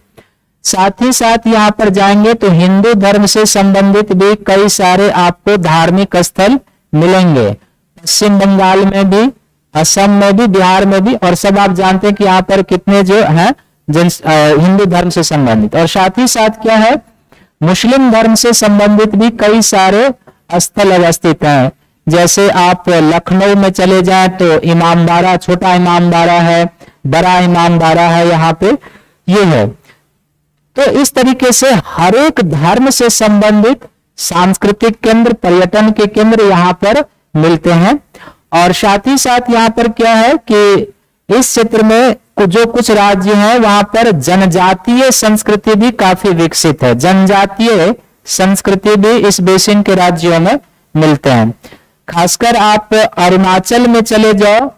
Speaker 1: साथ ही साथ यहाँ पर जाएंगे तो हिंदू धर्म से संबंधित भी कई सारे आपको धार्मिक स्थल मिलेंगे। पश्चिम बंगाल में भी, असम में भी, बिहार में भी, और सब आप जानते हैं कि यहाँ पर कितने जो हैं हिंदू धर्म से संबंधित। और साथ ही साथ क्या है, मुस्लिम धर्म से संबंधित भी कई सारे स्थल अवस्थित हैं। जैसे आप लखनऊ में चले जाएं तो इमामबाड़ा, छोटा इमामबाड़ा है, बड़ा इमामबाड़ा है, यहाँ पे ये है। तो इस तरीके से हर एक धर्म से संबंधित सांस्कृतिक केंद्र, पर्यटन के केंद्र यहाँ पर मिलते हैं। और साथ ही साथ यहाँ पर क्या है कि इस क्षेत्र में जो कुछ राज्य हैं वहां पर जनजातीय संस्कृति भी काफी विकसित है। जनजातीय संस्कृति भी इस बेसिन के राज्यों में मिलते हैं। खासकर आप अरुणाचल में चले जाओ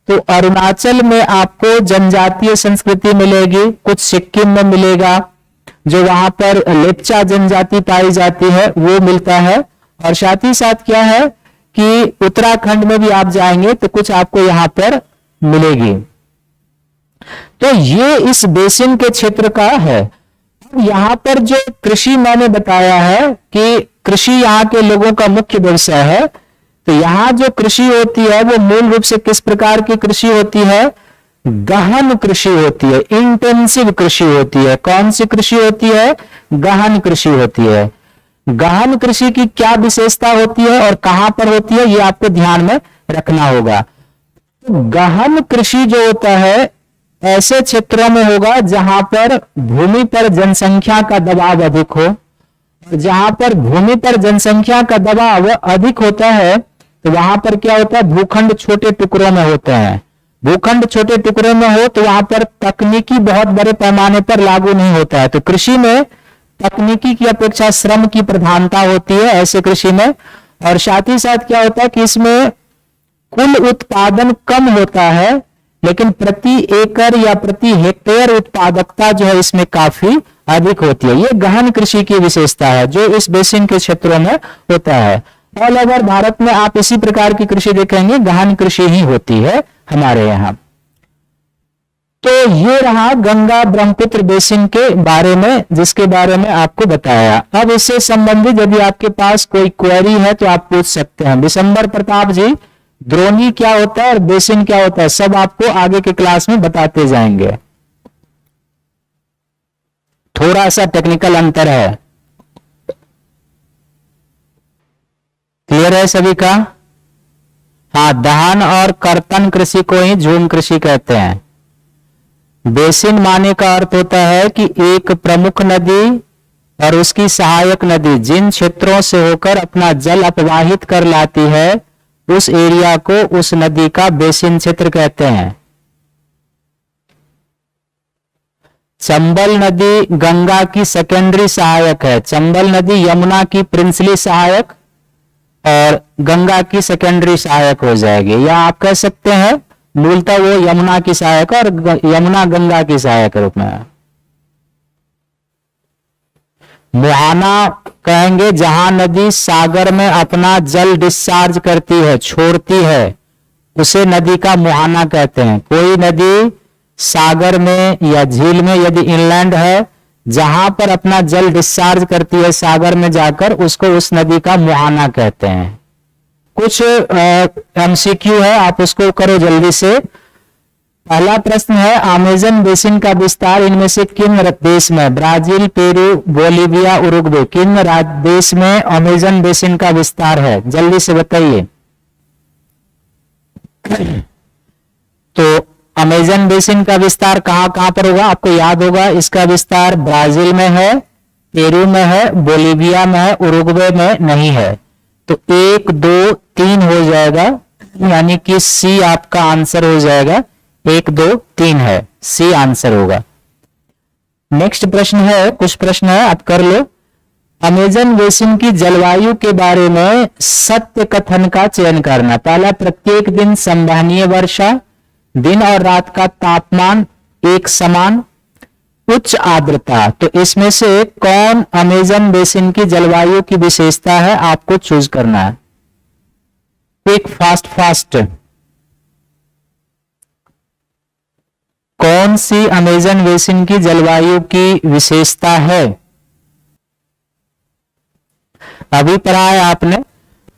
Speaker 1: तो अरुणाचल में आपको जनजातीय संस्कृति मिलेगी, कुछ सिक्किम में मिलेगा, जो वहां पर लेप्चा जनजाति पाई जाती है वो मिलता है। और साथ ही साथ क्या है कि उत्तराखंड में भी आप जाएंगे तो कुछ आपको यहाँ पर मिलेगी। तो ये इस बेसिन के क्षेत्र का है। यहाँ पर जो कृषि मैंने बताया है कि कृषि यहाँ के लोगों का मुख्य व्यवसाय है, तो यहाँ जो कृषि होती है वो मूल रूप से किस प्रकार की कृषि होती है? गहन कृषि होती है, इंटेंसिव कृषि होती है। कौन सी कृषि होती है? गहन कृषि होती है। गहन कृषि की क्या विशेषता होती है और कहां पर होती है, ये आपको ध्यान में रखना होगा। गहन कृषि जो होता है ऐसे क्षेत्रों में होगा जहां पर भूमि पर जनसंख्या का दबाव अधिक हो। जहां पर भूमि पर जनसंख्या का दबाव अधिक होता है तो वहां पर क्या होता है, भूखंड छोटे टुकड़ों में होते हैं। भूखंड छोटे टुकड़ों में हो तो वहां पर तकनीकी बहुत बड़े पैमाने पर लागू नहीं होता है। तो कृषि में तकनीकी की अपेक्षा श्रम की प्रधानता होती है ऐसे कृषि में। और साथ ही साथ क्या होता है कि इसमें कुल उत्पादन कम होता है, लेकिन प्रति एकड़ या प्रति हेक्टेयर उत्पादकता जो है इसमें काफी अधिक होती है। ये गहन कृषि की विशेषता है जो इस बेसिन के क्षेत्रों में होता है। ऑल ओवर भारत में आप इसी प्रकार की कृषि देखेंगे, गहन कृषि ही होती है हमारे यहाँ। तो ये रहा गंगा ब्रह्मपुत्र बेसिन के बारे में, जिसके बारे में आपको बताया। अब इससे संबंधित यदि आपके पास कोई क्वेरी है तो आप पूछ सकते हैं। विशंबर प्रताप जी, द्रोणी क्या होता है और बेसिन क्या होता है, सब आपको आगे के क्लास में बताते जाएंगे। थोड़ा सा टेक्निकल अंतर है। क्लियर है सभी का? हाँ, दहन और कर्तन कृषि को ही झूम कृषि कहते हैं। बेसिन माने का अर्थ होता है कि एक प्रमुख नदी और उसकी सहायक नदी जिन क्षेत्रों से होकर अपना जल अपवाहित कर लाती है उस एरिया को, उस नदी का बेसिन क्षेत्र कहते हैं। चंबल नदी गंगा की सेकेंडरी सहायक है। चंबल नदी यमुना की प्रिंसली सहायक और गंगा की सेकेंडरी सहायक हो जाएगी, या आप कह सकते हैं मूलतः वो यमुना की सहायक और यमुना गंगा की सहायक रूप में। मुहाना कहेंगे जहां नदी सागर में अपना जल डिस्चार्ज करती है, छोड़ती है, उसे नदी का मुहाना कहते हैं। कोई नदी सागर में या झील में यदि इनलैंड है, जहां पर अपना जल डिस्चार्ज करती है सागर में जाकर, उसको उस नदी का मुहाना कहते हैं। कुछ एमसीक्यू है, आप उसको करो जल्दी से। पहला प्रश्न है, अमेजन बेसिन का विस्तार इनमें से किन देश में? Brazil, Peru, Bolivia, Uruguay. किन देश में अमेजन बेसिन का विस्तार है? जल्दी से बताइए। तो अमेजन बेसिन का विस्तार कहां कहां पर होगा? आपको याद होगा, इसका विस्तार ब्राजील में है, पेरू में है, बोलीविया में है, उरुग्वे में नहीं है। तो 1, 2, 3 हो जाएगा, यानी कि सी आपका आंसर हो जाएगा। 1, 2, 3 है, सी आंसर होगा। नेक्स्ट प्रश्न है, कुछ प्रश्न है, आप कर लो। अमेजन बेसिन की जलवायु के बारे में सत्य कथन का चयन करना। पहला, प्रत्येक दिन संवहनीय वर्षा, दिन और रात का तापमान एक समान, उच्च आर्द्रता। तो इसमें से कौन अमेजन बेसिन की जलवायु की विशेषता है? आपको चूज करना है। Quick, fast fast. कौन सी अमेजन बेसिन की जलवायु की विशेषता है? अभी पढ़ा है आपने।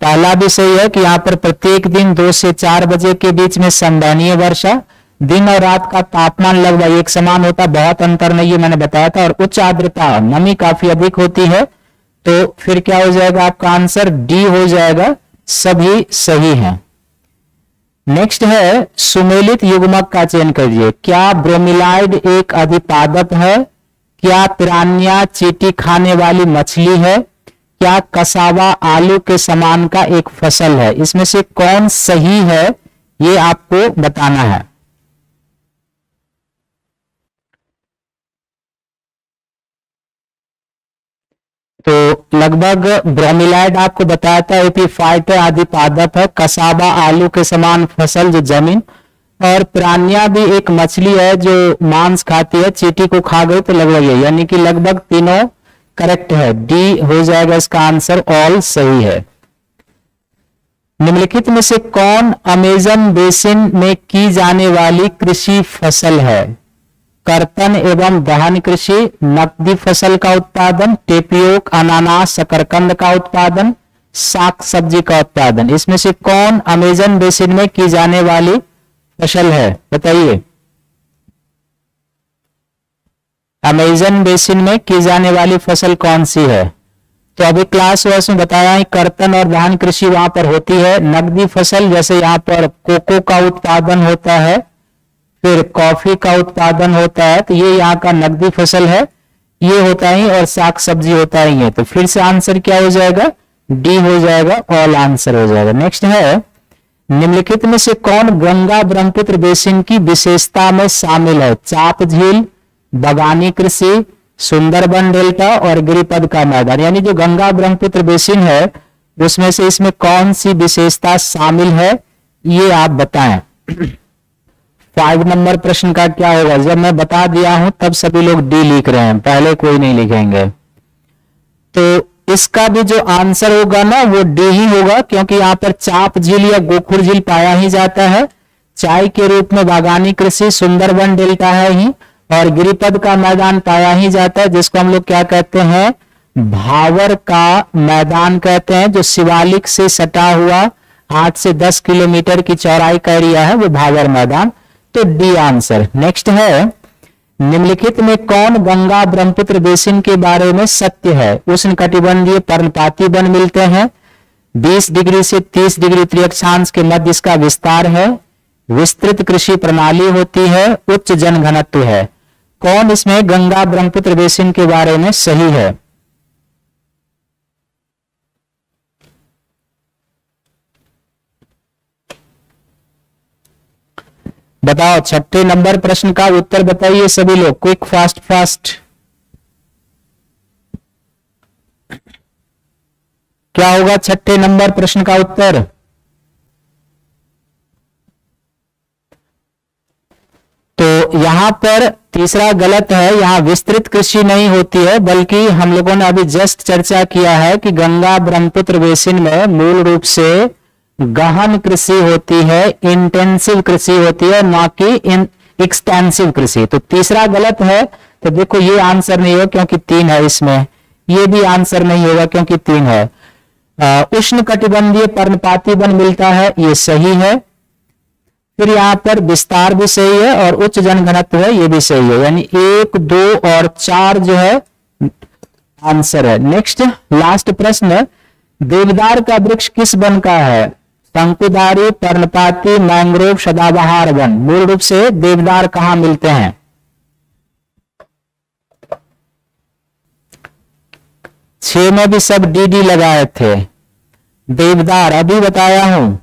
Speaker 1: पहला विषय है कि यहां पर प्रत्येक दिन 2 से 4 बजे के बीच में संवहनीय वर्षा, दिन और रात का तापमान लगभग एक समान होता, बहुत अंतर नहीं है, मैंने बताया था। और उच्च आर्द्रता, नमी काफी अधिक होती है। तो फिर क्या हो जाएगा? आपका आंसर डी हो जाएगा। सभी सही हैं। नेक्स्ट है, सुमेलित युग्मक का चयन करिए। क्या ब्रोमिलाइड एक अधिपादप है? क्या पिरान्या चींटी खाने वाली मछली है? क्या कसावा आलू के समान का एक फसल है? इसमें से कौन सही है, ये आपको बताना है। तो लगभग ब्रोमिलाइड आपको बताया था एपीफाइट है, अधिपादप है, कसावा आलू के समान फसल जो जमीन, और पिरान्या भी एक मछली है जो मांस खाती है, चींटी को खा गई तो लगभग है, यानी कि लगभग तीनों करेक्ट है। डी हो जाएगा इसका आंसर, ऑल सही है। निम्नलिखित में से कौन अमेजन बेसिन में की जाने वाली कृषि फसल है? कर्तन एवं दहन कृषि, नकदी फसल का उत्पादन, टेपियोक, अनानास, शकरकंद का उत्पादन, साग सब्जी का उत्पादन। इसमें से कौन अमेजन बेसिन में की जाने वाली फसल है? बताइए। अमेजन बेसिन में की जाने वाली फसल कौन सी है? तो अभी क्लास वर्ष में बताया है, कर्तन और दहन कृषि वहां पर होती है। नकदी फसल जैसे यहाँ पर कोको का उत्पादन होता है, फिर कॉफी का उत्पादन होता है, तो ये यहाँ का नकदी फसल है, ये होता ही, और साग सब्जी होता ही है। तो फिर से आंसर क्या हो जाएगा? डी हो जाएगा, ऑल आंसर हो जाएगा। नेक्स्ट है, निम्नलिखित में से कौन गंगा ब्रह्मपुत्र बेसिन की विशेषता में शामिल है? चाप झील, बगानी कृषि, सुंदरबन डेल्टा और गिरिपद का मैदान। यानी जो गंगा ब्रह्मपुत्र बेसिन है उसमें से इसमें कौन सी विशेषता शामिल है, ये आप बताएं। 5 नंबर प्रश्न का क्या होगा? जब मैं बता दिया हूं तब सभी लोग डी लिख रहे हैं, पहले कोई नहीं लिखेंगे। तो इसका भी जो आंसर होगा ना वो डी ही होगा, क्योंकि यहां पर चाप झील या गोखुर झील पाया ही जाता है। चाय के रूप में बागानी कृषि, सुंदरबन डेल्टा है ही, और गिरिपद का मैदान पाया ही जाता है, जिसको हम लोग क्या कहते हैं? भावर का मैदान कहते हैं। जो शिवालिक से सटा हुआ 8 से 10 किलोमीटर की चौड़ाई का एरिया है, वो भावर मैदान। तो डी आंसर। नेक्स्ट है, निम्नलिखित में कौन गंगा ब्रह्मपुत्र बेसिन के बारे में सत्य है? उष्णकटिबंधीय पर्णपाती वन मिलते हैं, 20 डिग्री से 30 डिग्री त्रिय अक्षांश के मध्य इसका विस्तार है, विस्तृत कृषि प्रणाली होती है, उच्च जनघनत्व है। कौन इसमें गंगा ब्रह्मपुत्र बेसिन के बारे में सही है? बताओ। 6 नंबर प्रश्न का उत्तर बताइए सभी लोग, क्विक फास्ट फास्ट। क्या होगा छठे नंबर प्रश्न का उत्तर? तो यहां पर तीसरा गलत है, यहां विस्तृत कृषि नहीं होती है, बल्कि हम लोगों ने अभी जस्ट चर्चा किया है कि गंगा ब्रह्मपुत्र बेसिन में मूल रूप से गहन कृषि होती है, इंटेंसिव कृषि होती है, ना कि एक्सटेंसिव कृषि। तो तीसरा गलत है। तो देखो ये आंसर नहीं होगा क्योंकि 3 है इसमें, ये भी आंसर नहीं होगा क्योंकि 3 है। उष्ण कटिबंधीय पर्णपाती वन मिलता है, ये सही है। फिर यहाँ पर विस्तार भी सही है और उच्च जनघनत्व है, ये भी सही है। यानी 1, 2 और 4 जो है आंसर है। नेक्स्ट लास्ट प्रश्न, देवदार का वृक्ष किस वन का है? शंकुधारी, पर्णपाती, मैंग्रोव, सदाबहार वन। मूल रूप से देवदार कहां मिलते हैं? छह में भी सब डी लगाए थे। देवदार अभी बताया हूं।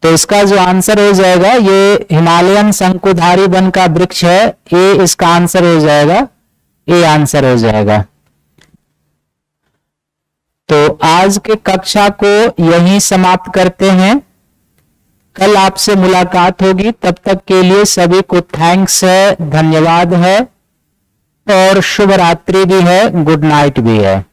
Speaker 1: तो इसका जो आंसर हो जाएगा, ये हिमालयन शंकुधारी वन का वृक्ष है, ए इसका आंसर हो जाएगा, ए आंसर हो जाएगा। तो आज के कक्षा को यहीं समाप्त करते हैं। कल आपसे मुलाकात होगी, तब तक के लिए सभी को थैंक्स है, धन्यवाद है और शुभ रात्रि भी है, गुड नाइट भी है।